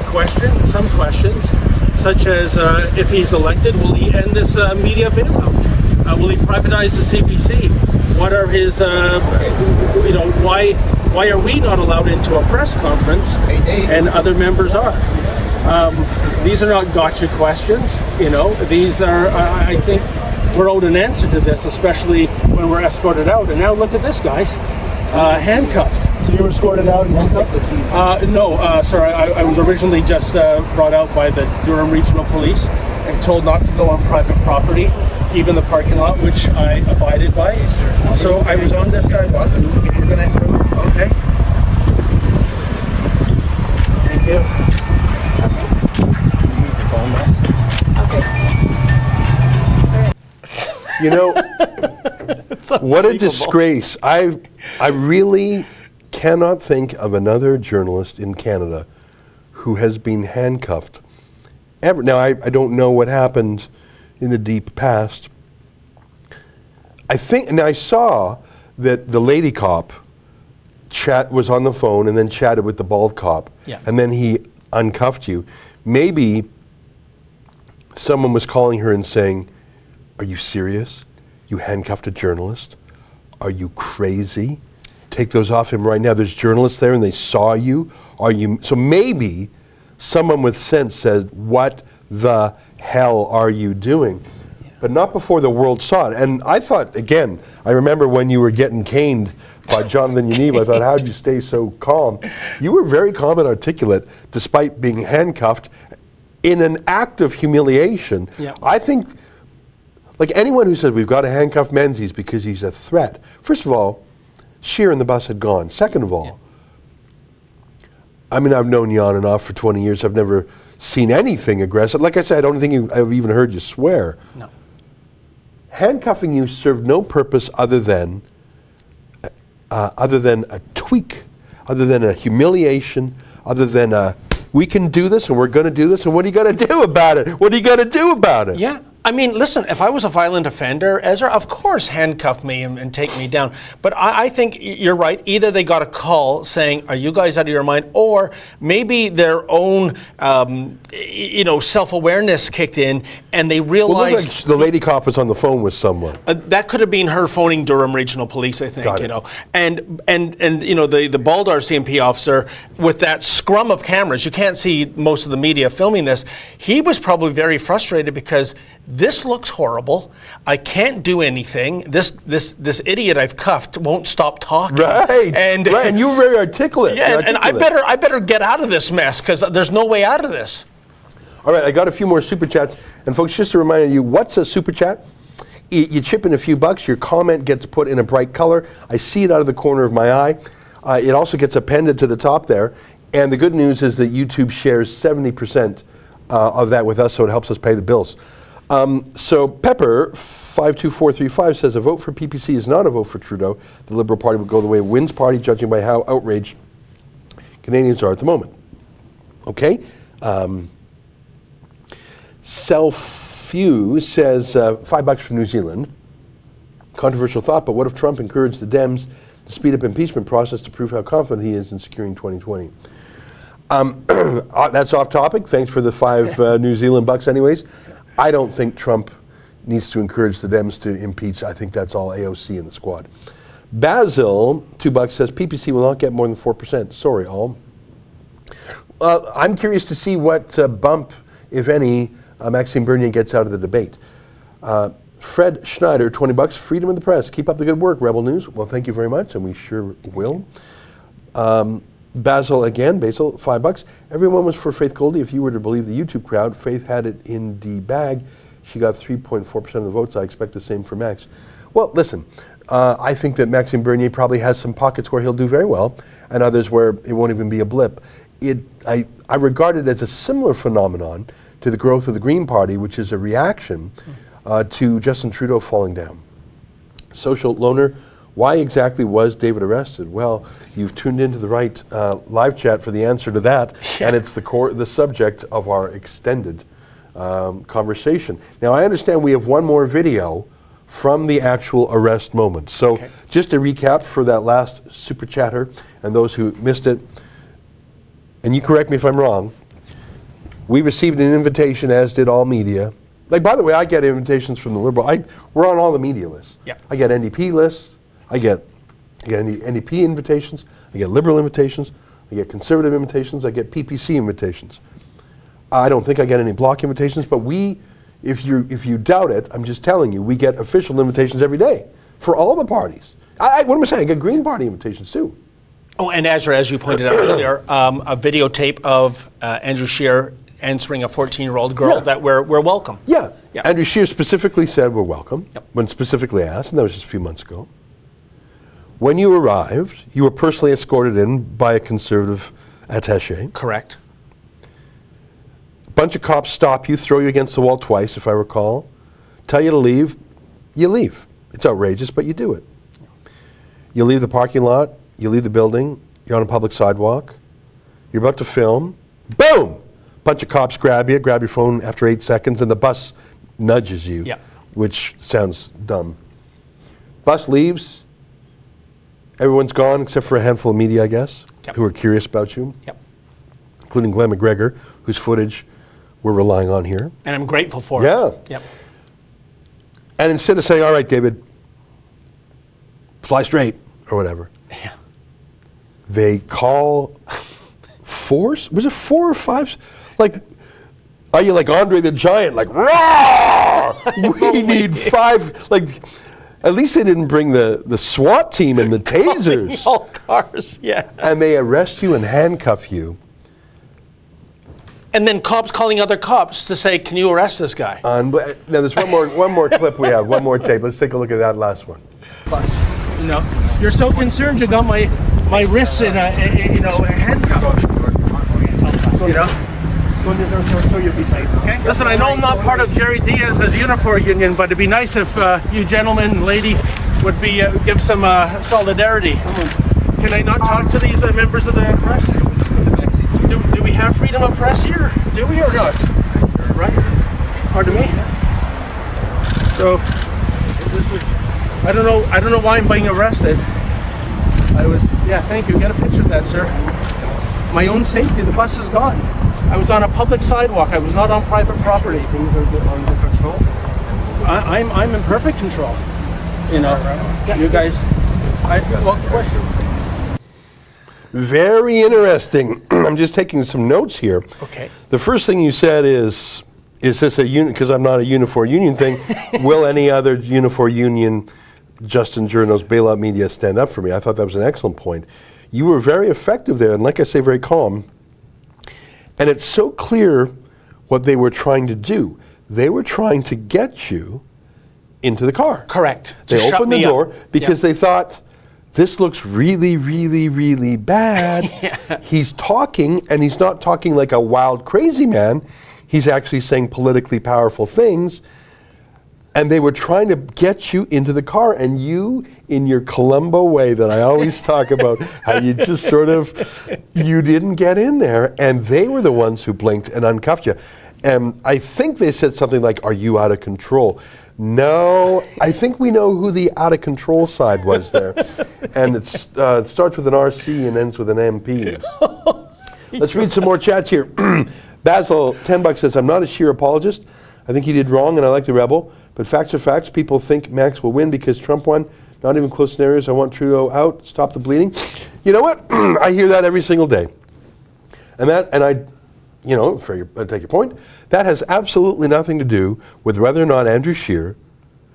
some questions, such as if he's elected, will he end this media bailout? Will he privatize the CPC? What are his, why are we not allowed into a press conference and other members are? These are not gotcha questions, These are, I think, we're owed an answer to this, especially when we're escorted out. And now look at this, guys, handcuffed. So you were escorted out and handcuffed? No, sir, I was originally just brought out by the Durham Regional Police and told not to go on private property, even the parking lot, which I abided by. So I was on this sidewalk. We're gonna, okay. Thank you. What a disgrace. I really cannot think of another journalist in Canada who has been handcuffed ever. Now, I don't know what happened in the deep past. I saw that the lady cop was on the phone and then chatted with the bald cop, and then he uncuffed you. Maybe someone was calling her and saying, "Are you serious? You handcuffed a journalist? Are you crazy? Take those off him right now. There's journalists there and they saw you. So maybe someone with sense said, what the hell are you doing? But not before the world saw it. And I thought, again, I remember when you were getting caned by Jonathan Yaniv, I thought, how'd you stay so calm? You were very calm and articulate despite being handcuffed in an act of humiliation. Yeah. I think, like anyone who says we've got to handcuff Menzies because he's a threat. First of all, Scheer and the bus had gone. Second of all, I mean, I've known you on and off for 20 years. I've never seen anything aggressive. Like I said, I don't think I've even heard you swear. No. Handcuffing you served no purpose other than a tweak, other than a humiliation, other than a, we can do this and we're going to do this, and what are you going to do about it? What are you going to do about it? Yeah. I mean, listen, if I was a violent offender, Ezra, of course handcuff me and take me down. But I think you're right. Either they got a call saying, are you guys out of your mind? Or maybe their own, self-awareness kicked in and they realized... Well, like the lady cop was on the phone with someone. That could have been her phoning Durham Regional Police, I think, Got it. And the Bald RCMP officer with that scrum of cameras, you can't see most of the media filming this, he was probably very frustrated because this looks horrible. I can't do anything. This idiot I've cuffed won't stop talking. Right. And you were very articulate. Yeah, You're and articulate. I better get out of this mess because there's no way out of this. All right, I got a few more super chats. And folks, just to remind you, what's a super chat? You chip in a few bucks, your comment gets put in a bright color. I see it out of the corner of my eye. It also gets appended to the top there. And the good news is that YouTube shares 70% of that with us, so it helps us pay the bills. So Pepper 52435 says a vote for PPC is not a vote for Trudeau. The Liberal Party will go the way of Wynn's party, judging by how outraged Canadians are at the moment. Okay. Self-Few says $5 from New Zealand. Controversial thought, but what if Trump encouraged the Dems to speed up impeachment process to prove how confident he is in securing 2020? That's off topic. Thanks for the 5 New Zealand bucks anyways. I don't think Trump needs to encourage the Dems to impeach. I think that's all AOC in the squad. Basil, $2 says PPC will not get more than 4%. Sorry, all. I'm curious to see what bump, if any, Maxime Bernier gets out of the debate. Fred Schneider, $20. Freedom of the press. Keep up the good work, Rebel News. Well, thank you very much, and we sure will. Basil, $5. Everyone was for Faith Goldie. If you were to believe the YouTube crowd, Faith had it in the bag. She got 3.4% of the votes. I expect the same for Max. Well, listen, I think that Maxime Bernier probably has some pockets where he'll do very well, and others where it won't even be a blip. I regard it as a similar phenomenon to the growth of the Green Party, which is a reaction to Justin Trudeau falling down. Social Loner, why exactly was David arrested? Well, you've tuned into the right live chat for the answer to that, and it's the subject of our extended conversation. Now, I understand we have one more video from the actual arrest moment. So just to recap for that last super chatter and those who missed it, and you correct me if I'm wrong, we received an invitation, as did all media. Like, by the way, I get invitations from the Liberal. We're on all the media lists. Yeah. I get NDP lists. I get NDP invitations. I get Liberal invitations. I get Conservative invitations. I get PPC invitations. I don't think I get any Bloc invitations, but if you doubt it, I'm just telling you, we get official invitations every day for all the parties. What am I saying? I get Green Party invitations too. Oh, and Ezra, as you pointed out earlier, a videotape of Andrew Scheer answering a 14-year-old girl that we're welcome. Yeah. Andrew Scheer specifically said we're welcome when specifically asked, and that was just a few months ago. When you arrived, you were personally escorted in by a Conservative attaché. Correct. A bunch of cops stop you, throw you against the wall twice, if I recall, tell you to leave, you leave. It's outrageous, but you do it. You leave the parking lot, you leave the building, you're on a public sidewalk, you're about to film, boom! Bunch of cops grab your phone after 8 seconds, and the bus nudges you, which sounds dumb. Bus leaves, everyone's gone except for a handful of media, I guess, who are curious about you, including Glenn McGregor, whose footage we're relying on here. And I'm grateful for it. Yep. And instead of saying, all right, David, fly straight, or whatever, they call force? Was it 4 or 5? Like, are you like Andre the Giant? Like, roar! We need 5. Like, at least they didn't bring the SWAT team and the tasers. All cars, And they arrest you and handcuff you. And then cops calling other cops to say, can you arrest this guy? Now, there's one more clip we have, one more tape. Let's take a look at that last one. You're so concerned you got my wrists in a handcuff. You know? Go this direction so you'll be safe, okay? Listen, I know I'm not part of Jerry Diaz's uniform union, but it'd be nice if you gentlemen and lady would be give some solidarity. Can I not talk to these members of the press? Do we have freedom of press here? Do we or not? Right? Pardon me? So, this is, I don't know why I'm being arrested. Thank you. Get a picture of that, sir. My own safety, the bus is gone. I was on a public sidewalk. I was not on private property. Things are under control. I'm in perfect control. You know, you guys. Very interesting. I'm just taking some notes here. Okay. The first thing you said is this a union? Because I'm not a Unifor union thing. Will any other Unifor union, Justin Journos, bailout media stand up for me? I thought that was an excellent point. You were very effective there, and like I say, very calm. And it's so clear what they were trying to do. They were trying to get you into the car. Correct. They To shut opened the me door up. because they thought, this looks really, really, really bad. He's talking, and he's not talking like a wild, crazy man. He's actually saying politically powerful things. And they were trying to get you into the car, and you, in your Columbo way that I always talk about, how you just sort of, you didn't get in there, and they were the ones who blinked and uncuffed you. And I think they said something like, are you out of control? No, I think we know who the out of control side was there. And it starts with an RC and ends with an MP. Let's read some more chats here. Basil, $10 says, I'm not a Scheer apologist. I think he did wrong, and I like the rebel. But facts are facts. People think Max will win because Trump won. Not even close scenarios. I want Trudeau out. Stop the bleeding. You know what? I hear that every single day. And I take your point. That has absolutely nothing to do with whether or not Andrew Scheer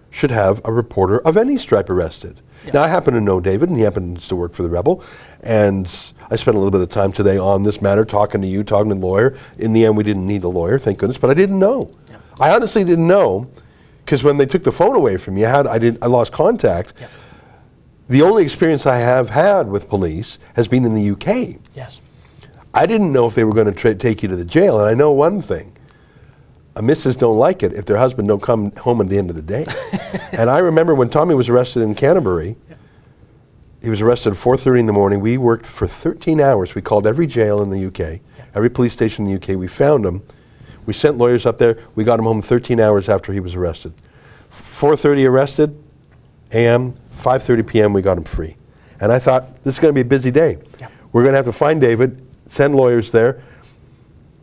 should have a reporter of any stripe arrested. Yeah. Now, I happen to know David, and he happens to work for the Rebel. And I spent a little bit of time today on this matter, talking to you, talking to the lawyer. In the end, we didn't need the lawyer, thank goodness. But I didn't know. Yeah. I honestly didn't know. Because when they took the phone away from me, I lost contact. Yeah. The only experience I have had with police has been in the UK. Yes. I didn't know if they were going to take you to the jail, and I know one thing. Missus don't like it if their husband don't come home at the end of the day. And I remember when Tommy was arrested in Canterbury, he was arrested at 4:30 in the morning. We worked for 13 hours. We called every jail in the UK, every police station in the UK. We found him. We sent lawyers up there. We got him home 13 hours after he was arrested. 4:30 arrested, a.m., 5:30 p.m. we got him free. And I thought, this is going to be a busy day. Yeah. We're going to have to find David, send lawyers there,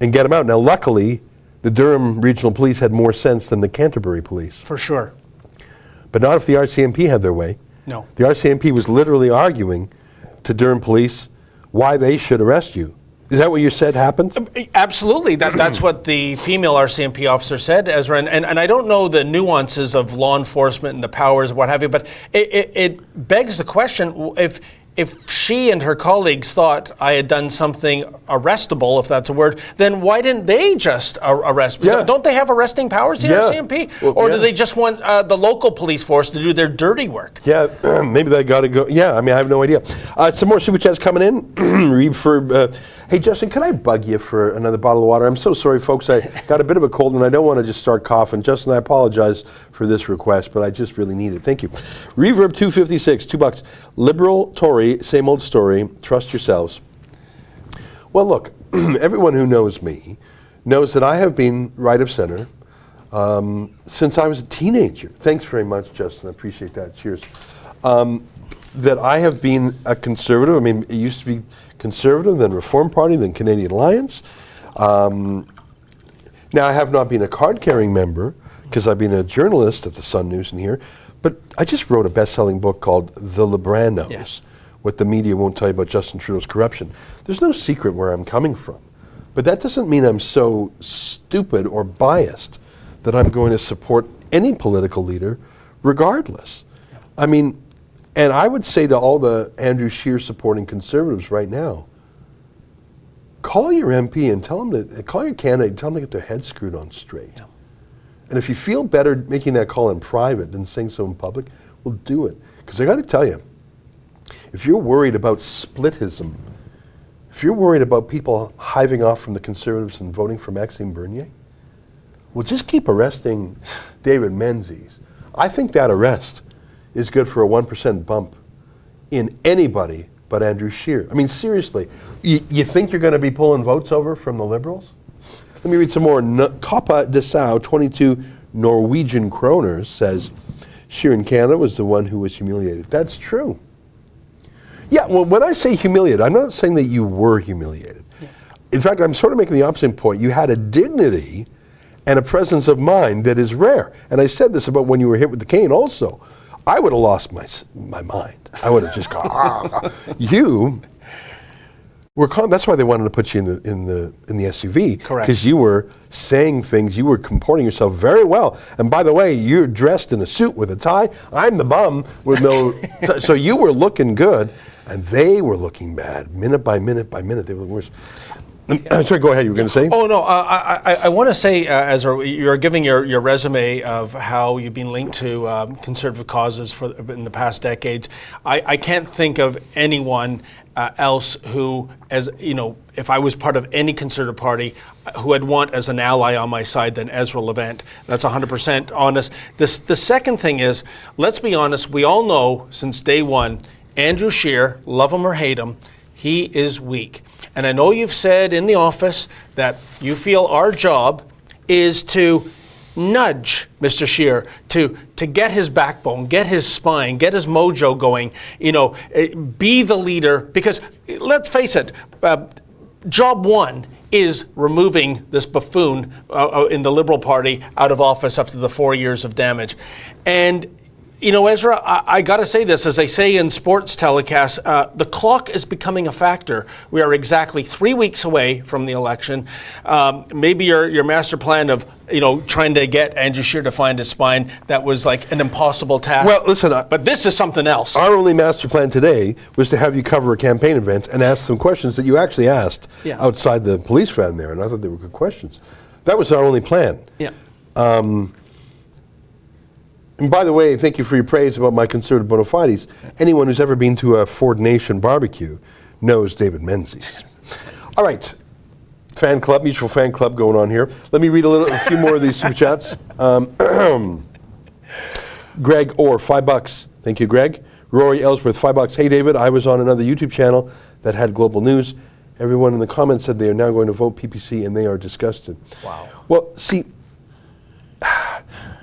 and get him out. Now, luckily, the Durham Regional Police had more sense than the Canterbury Police. For sure. But not if the RCMP had their way. No. The RCMP was literally arguing to Durham Police why they should arrest you. Is that what you said happened? Absolutely. That's what the female RCMP officer said, Ezra. And I don't know the nuances of law enforcement and the powers, what have you, but it begs the question, if she and her colleagues thought I had done something arrestable, if that's a word, then why didn't they just arrest me? Yeah. Don't they have arresting powers, the RCMP? Well, or do they just want the local police force to do their dirty work? Yeah, maybe they got to go. Yeah, I mean, I have no idea. Some more super chats coming in. Read for. Hey, Justin, can I bug you for another bottle of water? I'm so sorry, folks. I got a bit of a cold, and I don't want to just start coughing. Justin, I apologize for this request, but I just really need it. Thank you. Reverb 256, $2. Liberal, Tory, same old story. Trust yourselves. Well, look, everyone who knows me knows that I have been right of center since I was a teenager. Thanks very much, Justin. I appreciate that. Cheers. That I have been a conservative. I mean, it used to be Conservative, then Reform Party, then Canadian Alliance. Now, I have not been a card-carrying member because I've been a journalist at the Sun News and here, but I just wrote a best-selling book called The Librandos, What the Media Won't Tell You About Justin Trudeau's Corruption. There's no secret where I'm coming from, but that doesn't mean I'm so stupid or biased that I'm going to support any political leader regardless. I mean, and I would say to all the Andrew Scheer supporting conservatives right now, call your MP and tell them to, call your candidate and tell them to get their head screwed on straight. Yeah. And if you feel better making that call in private than saying so in public, well, do it. Because I got to tell you, if you're worried about splitism, if you're worried about people hiving off from the Conservatives and voting for Maxime Bernier, well, just keep arresting David Menzies. I think that arrest is good for a 1% bump in anybody but Andrew Scheer. I mean, seriously, you think you're going to be pulling votes over from the Liberals? Let me read some more. Kappa Dessau, 22 Norwegian kroners, says Scheer in Canada was the one who was humiliated. That's true. Yeah, well, when I say humiliated, I'm not saying that you were humiliated. Yeah. In fact, I'm sort of making the opposite point. You had a dignity and a presence of mind that is rare. And I said this about when you were hit with the cane also. I would have lost my mind. I would have just gone, You were calm. That's why they wanted to put you in the SUV. Correct. Because you were saying things, you were comporting yourself very well. And by the way, you're dressed in a suit with a tie. I'm the bum with no so you were looking good, and they were looking bad, minute by minute by minute. They were worse. Sorry, go ahead. You were going to say? Oh, no. I want to say, Ezra, you're giving your resume of how you've been linked to conservative causes in the past decades. I can't think of anyone else who, as you know, if I was part of any conservative party, who I'd want as an ally on my side than Ezra Levant. That's 100% honest. The second thing is, let's be honest, we all know since day one, Andrew Scheer, love him or hate him, he is weak. And I know you've said in the office that you feel our job is to nudge Mr. Scheer to get his backbone, get his spine, get his mojo going, be the leader. Because let's face it, job one is removing this buffoon in the Liberal Party out of office after the 4 years of damage. And Ezra, I got to say this, as they say in sports telecasts, the clock is becoming a factor. We are exactly 3 weeks away from the election. Maybe your master plan of, trying to get Andrew Scheer to find his spine, that was like an impossible task. Well, listen, but this is something else. Our only master plan today was to have you cover a campaign event and ask some questions that you actually asked outside the police van there, and I thought they were good questions. That was our only plan. Yeah. And by the way, thank you for your praise about my conservative bona fides. Anyone who's ever been to a Ford Nation barbecue knows David Menzies. All right, fan club, mutual fan club going on here. Let me read a few more of these super chats. Greg Orr, $5. Thank you, Greg. Rory Ellsworth, $5. Hey, David, I was on another YouTube channel that had global news. Everyone in the comments said they are now going to vote PPC, and they are disgusted. Wow. Well, see,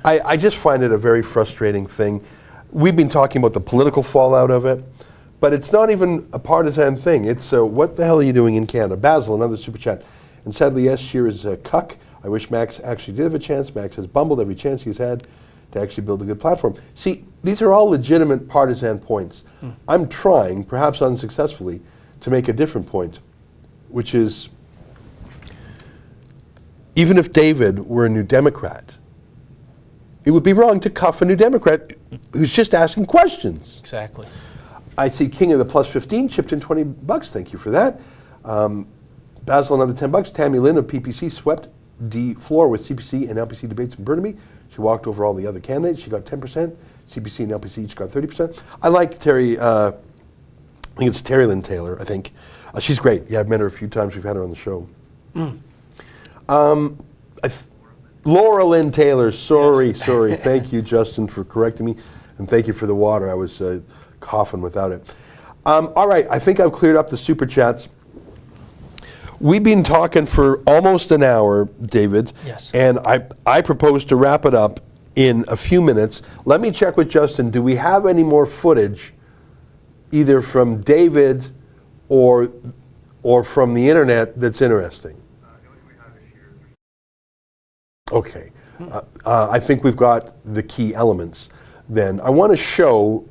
I just find it a very frustrating thing. We've been talking about the political fallout of it, but it's not even a partisan thing. It's what the hell are you doing in Canada? Basil, another super chat. And sadly, yes, Scheer is a cuck. I wish Max actually did have a chance. Max has bumbled every chance he's had to actually build a good platform. See, these are all legitimate partisan points. I'm trying, perhaps unsuccessfully, to make a different point, which is, even if David were a New Democrat, it would be wrong to cuff a New Democrat who's just asking questions. Exactly. I see King of the Plus 15 chipped in $20. Thank you for that. Basil, another $10. Tammy Lynn of PPC swept the floor with CPC and LPC debates in Burnaby. She walked over all the other candidates. She got 10%. CPC and LPC each got 30%. I like Terry, I think it's Terry Lynn Taylor, I think. She's great. Yeah, I've met her a few times. We've had her on the show. Laura Lynn Taylor, sorry. Thank you, Justin, for correcting me, and thank you for the water. I was coughing without it. All right, I think I've cleared up the super chats. We've been talking for almost an hour, David, Yes. and I propose to wrap it up in a few minutes. Let me check with Justin. Do we have any more footage, either from David or from the internet, that's interesting? Okay. I think we've got the key elements then. I want to show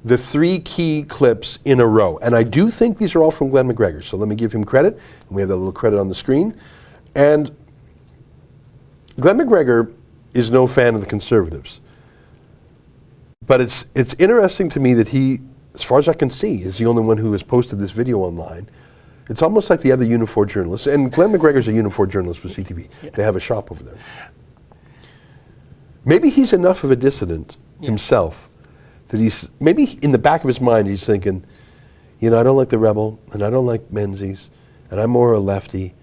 the 3 key clips in a row. And I do think these are all from Glenn McGregor. So let me give him credit. And we have that little credit on the screen. And Glenn McGregor is no fan of the Conservatives. But it's interesting to me that he, as far as I can see, is the only one who has posted this video online. It's almost like the other Unifor journalists. And Glenn McGregor's a Unifor journalist with CTV. Yeah. They have a shop over there. Maybe he's enough of a dissident himself that he's, maybe in the back of his mind he's thinking, you know, I don't like the Rebel, and I don't like Menzies, and I'm more a lefty,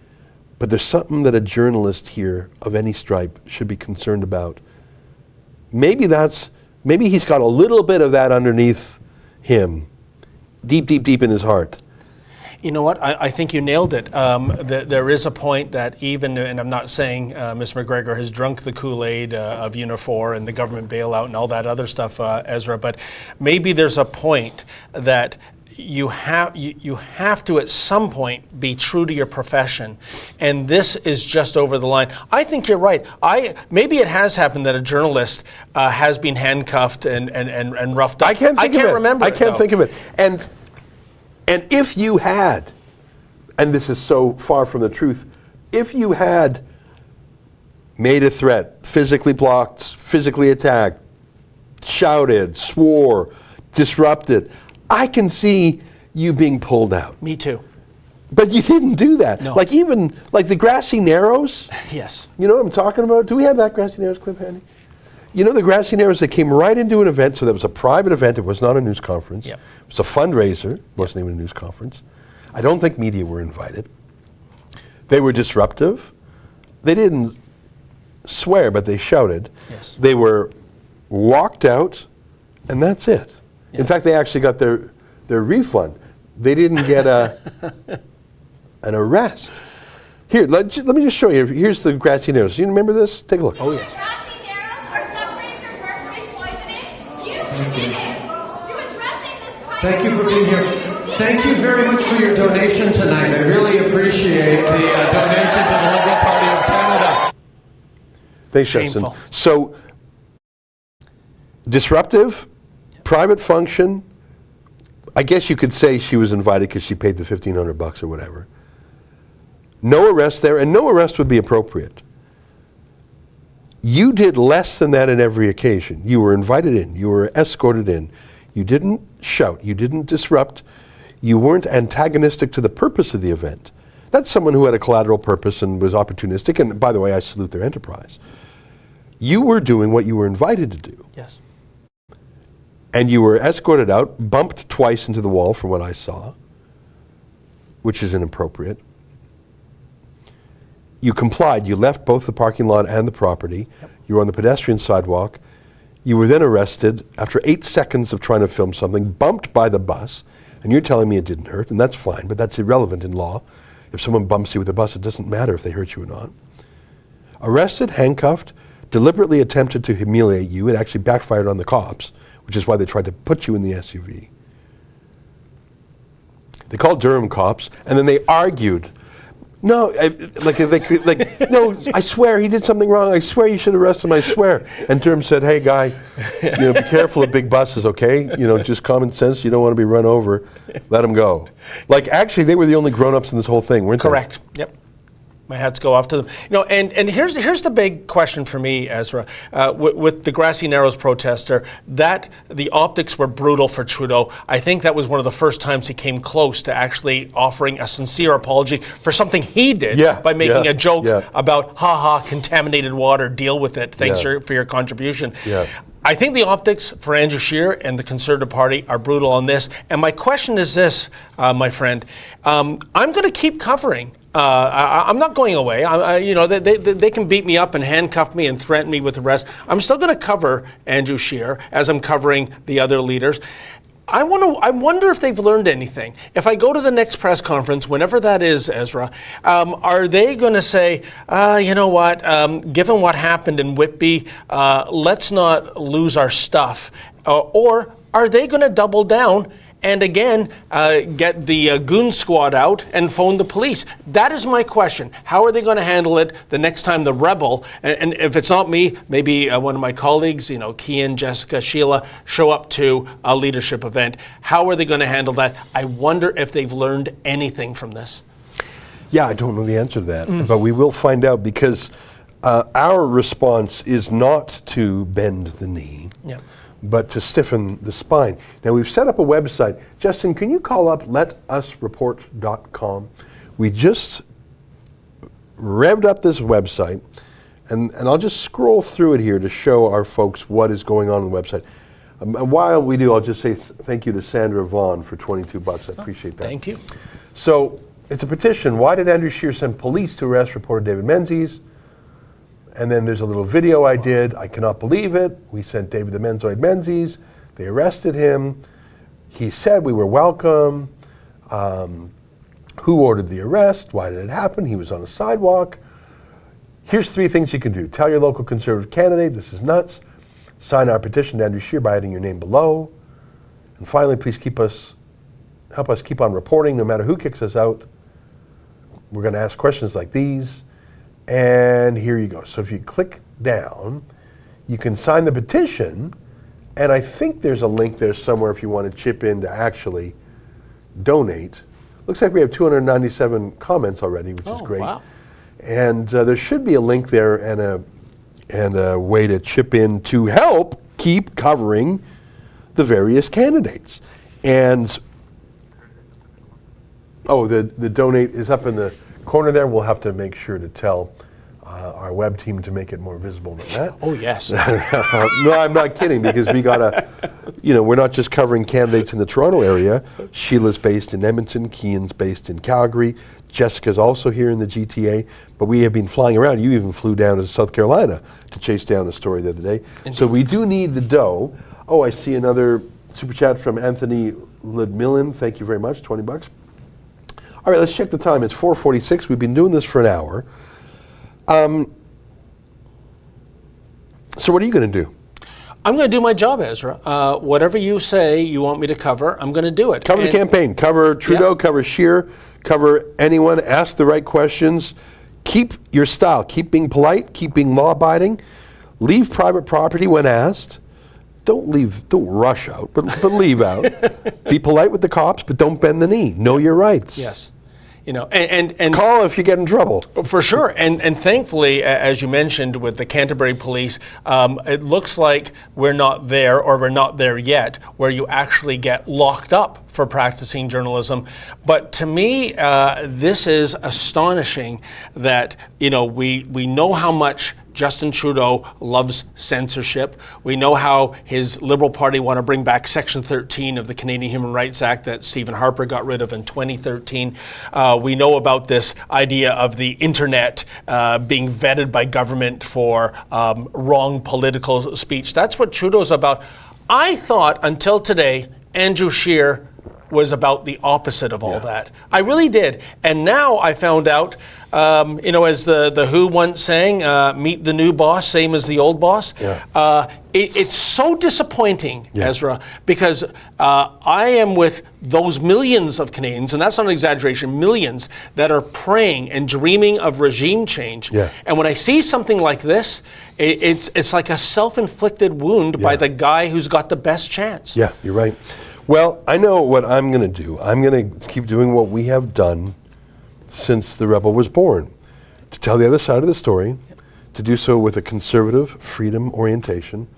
but there's something that a journalist here of any stripe should be concerned about. Maybe he's got a little bit of that underneath him, deep, deep, deep in his heart. You know what? I think you nailed it. There is a point that even, and I'm not saying Ms. McGregor has drunk the Kool-Aid of Unifor and the government bailout and all that other stuff, Ezra, but maybe there's a point that you have to at some point be true to your profession, and this is just over the line. I think you're right. Maybe it has happened that a journalist has been handcuffed and roughed up. I can't remember. I can't think of it. And if you had, and this is so far from the truth, if you had made a threat, physically blocked, physically attacked, shouted, swore, disrupted, I can see you being pulled out. Me too. But you didn't do that. No. Like the Grassy Narrows. Yes. You know what I'm talking about? Do we have that Grassy Narrows clip handy? You know the Grassy Narrows, they came right into an event, so that was a private event, it was not a news conference. Yep. It was a fundraiser, it wasn't even a news conference. I don't think media were invited. They were disruptive. They didn't swear, but they shouted. Yes. They were walked out, and that's it. Yeah. In fact, they actually got their refund. They didn't get an arrest. Here, let me just show you. Here's the Grassy Narrows. You remember this? Take a look. Oh, yes. Thank you for being here. Thank you very much for your donation tonight. I really appreciate the donation to the Liberal Party of Canada. Thanks, Shameful. Justin. So, disruptive, private function. I guess you could say she was invited because she paid the $1,500 or whatever. No arrest there, and no arrest would be appropriate. You did less than that in every occasion. You were invited in. You were escorted in. You didn't shout. You didn't disrupt. You weren't antagonistic to the purpose of the event. That's someone who had a collateral purpose and was opportunistic. And by the way, I salute their enterprise. You were doing what you were invited to do. Yes. And you were escorted out, bumped twice into the wall from what I saw, which is inappropriate. You complied. You left both the parking lot and the property. Yep. You were on the pedestrian sidewalk. You were then arrested after 8 seconds of trying to film something, bumped by the bus, and you're telling me it didn't hurt, and that's fine, but that's irrelevant in law. If someone bumps you with a bus, it doesn't matter if they hurt you or not. Arrested, handcuffed, deliberately attempted to humiliate you. It actually backfired on the cops, which is why they tried to put you in the SUV. They called Durham cops, and then they argued. No, no, I swear he did something wrong. I swear you should arrest him. I swear. And Durham said, "Hey, guy, be careful of big buses, okay? Just common sense. You don't want to be run over. Let him go." Actually, they were the only grown-ups in this whole thing, weren't they? Correct. Yep. My hats go off to them. And here's the big question for me, Ezra, with the Grassy Narrows protester, that the optics were brutal for Trudeau. I think that was one of the first times he came close to actually offering a sincere apology for something he did by making a joke about, contaminated water, deal with it, thanks for your contribution. Yeah. I think the optics for Andrew Scheer and the Conservative Party are brutal on this. And my question is this, my friend. I'm going to keep covering. I'm not going away. They can beat me up and handcuff me and threaten me with arrest. I'm still going to cover Andrew Scheer as I'm covering the other leaders. I wonder if they've learned anything. If I go to the next press conference, whenever that is, Ezra, are they going to say, you know what, given what happened in Whitby, let's not lose our stuff? Or are they going to double down and again get the goon squad out and phone the police? That is my question. How are they going to handle it the next time the rebel, and if it's not me, maybe one of my colleagues, Kian, Jessica, Sheila, show up to a leadership event? How are they going to handle that? I wonder if they've learned anything from this. Yeah, I don't know the answer to that, but we will find out, because our response is not to bend the knee. Yeah. But to stiffen the spine. Now, we've set up a website. Justin, can you call up letusreport.com? We just revved up this website, and I'll just scroll through it here to show our folks what is going on the website. And while we do, I'll just say thank you to Sandra Vaughn for $22. I appreciate that. Thank you. So it's a petition. Why did Andrew Scheer send police to arrest reporter David Menzies? And then there's a little video I did. I cannot believe it. We sent David the Menzoid Menzies. They arrested him. He said we were welcome. Who ordered the arrest? Why did it happen? He was on a sidewalk. Here's 3 things you can do. Tell your local Conservative candidate this is nuts. Sign our petition to Andrew Scheer by adding your name below. And finally, please help us keep on reporting no matter who kicks us out. We're going to ask questions like these. And here you go. So if you click down, you can sign the petition. And I think there's a link there somewhere if you want to chip in to actually donate. Looks like we have 297 comments already, which is great. Wow. And there should be a link there and a way to chip in to help keep covering the various candidates. And the donate is up in the corner there. We'll have to make sure to tell our web team to make it more visible than that. Oh, yes. No, I'm not kidding, because we gotta, we're not just covering candidates in the Toronto area. Sheila's based in Edmonton, Kian's based in Calgary, Jessica's also here in the GTA, but we have been flying around. You even flew down to South Carolina to chase down a story the other day. Indeed. So we do need the dough. Oh, I see another super chat from Anthony Ludmilin. Thank you very much, $20. All right, let's check the time. It's 4:46. We've been doing this for an hour. So what are you going to do? I'm going to do my job, Ezra. Whatever you say you want me to cover, I'm going to do it. Cover the campaign. Cover Trudeau, Yeah. cover Scheer, cover anyone. Ask the right questions. Keep your style. Keep being polite. Keep being law-abiding. Leave private property when asked. Don't rush out, but leave out. Be polite with the cops, but don't bend the knee. Know your rights. Yes. And call if you get in trouble. For sure. And thankfully, as you mentioned with the Canterbury Police, it looks like we're not there, or we're not there yet, where you actually get locked up for practicing journalism. But to me, this is astonishing that, we know how much Justin Trudeau loves censorship. We know how his Liberal Party want to bring back Section 13 of the Canadian Human Rights Act that Stephen Harper got rid of in 2013. We know about this idea of the internet being vetted by government for wrong political speech. That's what Trudeau's about. I thought until today, Andrew Scheer was about the opposite of all that. I really did. And now I found out, as the Who once sang, meet the new boss, same as the old boss. Yeah. It's so disappointing, Ezra, because I am with those millions of Canadians, and that's not an exaggeration, millions that are praying and dreaming of regime change. Yeah. And when I see something like this, it's like a self-inflicted wound by the guy who's got the best chance. Yeah, you're right. Well, I know what I'm going to do. I'm going to keep doing what we have done since the Rebel was born, to tell the other side of the story, to do so with a conservative freedom orientation,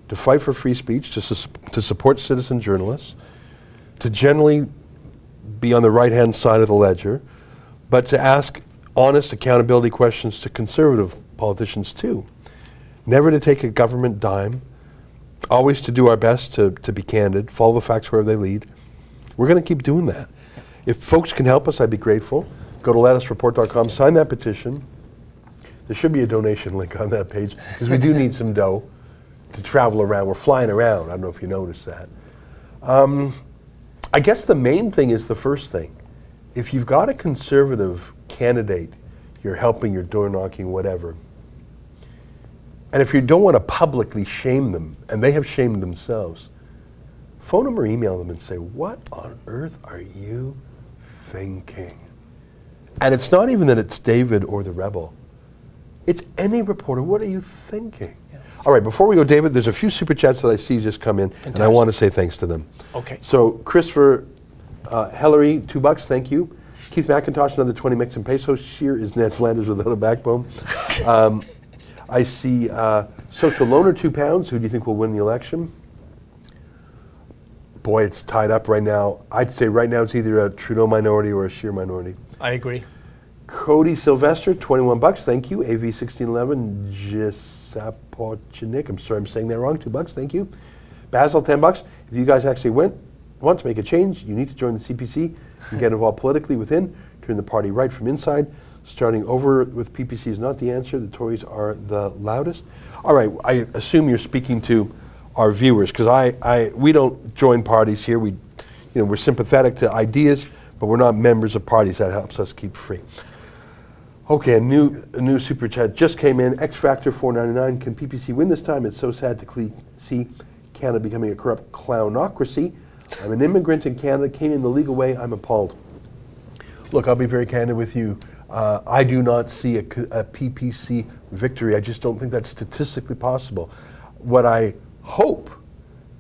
to fight for free speech, to support citizen journalists, to generally be on the right-hand side of the ledger, but to ask honest accountability questions to conservative politicians too. Never to take a government dime, always to do our best to be candid, follow the facts wherever they lead. We're going to keep doing that. If folks can help us, I'd be grateful. Go to letusreport.com, sign that petition. There should be a donation link on that page, because we do need some dough to travel around. We're flying around. I don't know if you noticed that. I guess the main thing is the first thing. If you've got a conservative candidate, you're helping, you're door knocking, whatever, and if you don't want to publicly shame them, and they have shamed themselves, phone them or email them and say, what on earth are you thinking? And it's not even that it's David or the Rebel. It's any reporter. What are you thinking? Yeah. All right, before we go, David, there's a few super chats that I see just come in, Fantastic. And I want to say thanks to them. Okay. So Christopher Hillary, $2, thank you. Keith McIntosh, another 20 Mexican pesos. Scheer is Ned Flanders without a backbone. I see Social Loner, £2. Who do you think will win the election? Boy, it's tied up right now. I'd say right now it's either a Trudeau minority or a Scheer minority. I agree. Cody Sylvester, $21. Thank you. AV1611, Gisapochnik. I'm sorry I'm saying that wrong. $2. Thank you. Basil, $10. If you guys actually want to make a change, you need to join the CPC and get involved politically within, turn the party right from inside. Starting over with PPC is not the answer. The Tories are the loudest. All right, I assume you're speaking to our viewers, because we don't join parties here. We're sympathetic to ideas, but we're not members of parties. That helps us keep free. Okay, a new super chat just came in. X Factor $4.99. Can PPC win this time? It's so sad to see Canada becoming a corrupt clownocracy. I'm an immigrant in Canada, came in the legal way. I'm appalled. Look, I'll be very candid with you. I do not see a PPC victory. I just don't think that's statistically possible. What I hope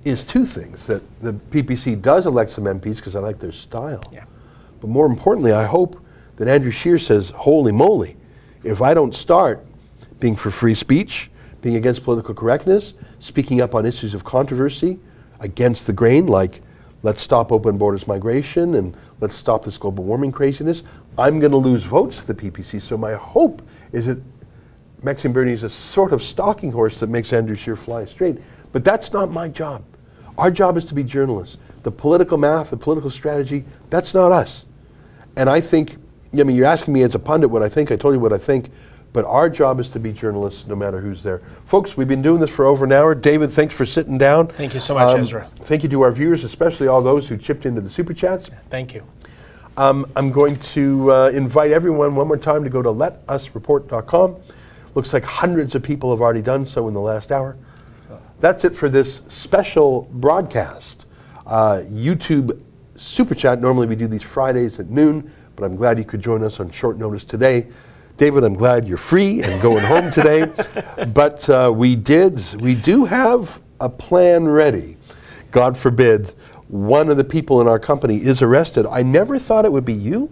is two things: that the PPC does elect some MPs, because I like their style. Yeah. But more importantly, I hope that Andrew Scheer says, holy moly, if I don't start being for free speech, being against political correctness, speaking up on issues of controversy, against the grain, like let's stop open borders migration and let's stop this global warming craziness, I'm going to lose votes to the PPC. So my hope is that Maxime Bernier is a sort of stalking horse that makes Andrew Scheer fly straight. But that's not my job. Our job is to be journalists. The political math, the political strategy, that's not us. And I think, you're asking me as a pundit what I think. I told you what I think. But our job is to be journalists no matter who's there. Folks, we've been doing this for over an hour. David, thanks for sitting down. Thank you so much, Ezra. Thank you to our viewers, especially all those who chipped into the Super Chats. Thank you. I'm going to invite everyone one more time to go to letusreport.com. Looks like hundreds of people have already done so in the last hour. That's it for this special broadcast. YouTube Super Chat. Normally we do these Fridays at noon, but I'm glad you could join us on short notice today. David, I'm glad you're free and going home today. But we do have a plan ready. God forbid one of the people in our company is arrested. I never thought it would be you,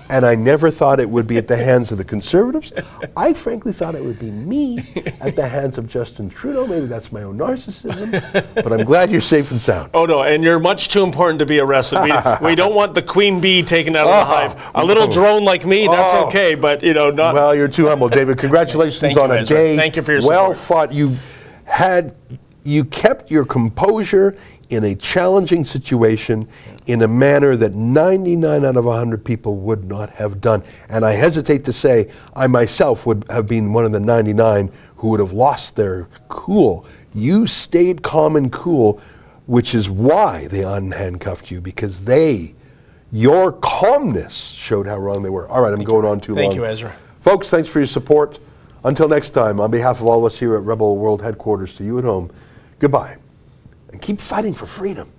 and I never thought it would be at the hands of the Conservatives. I frankly thought it would be me at the hands of Justin Trudeau. Maybe that's my own narcissism, but I'm glad you're safe and sound. Oh no, and you're much too important to be arrested. We don't want the queen bee taken out of the hive. A little drone like me, that's okay, but not. Well, you're too humble, David. Congratulations on a day. Thank you for your well support. fought. You kept your composure in a challenging situation in a manner that 99 out of 100 people would not have done. And I hesitate to say I myself would have been one of the 99 who would have lost their cool. You stayed calm and cool, which is why they unhandcuffed you, because your calmness showed how wrong they were. All right, I'm going on too long. Thank you, Ezra. Folks, thanks for your support. Until next time, on behalf of all of us here at Rebel World Headquarters, to you at home, goodbye. And keep fighting for freedom.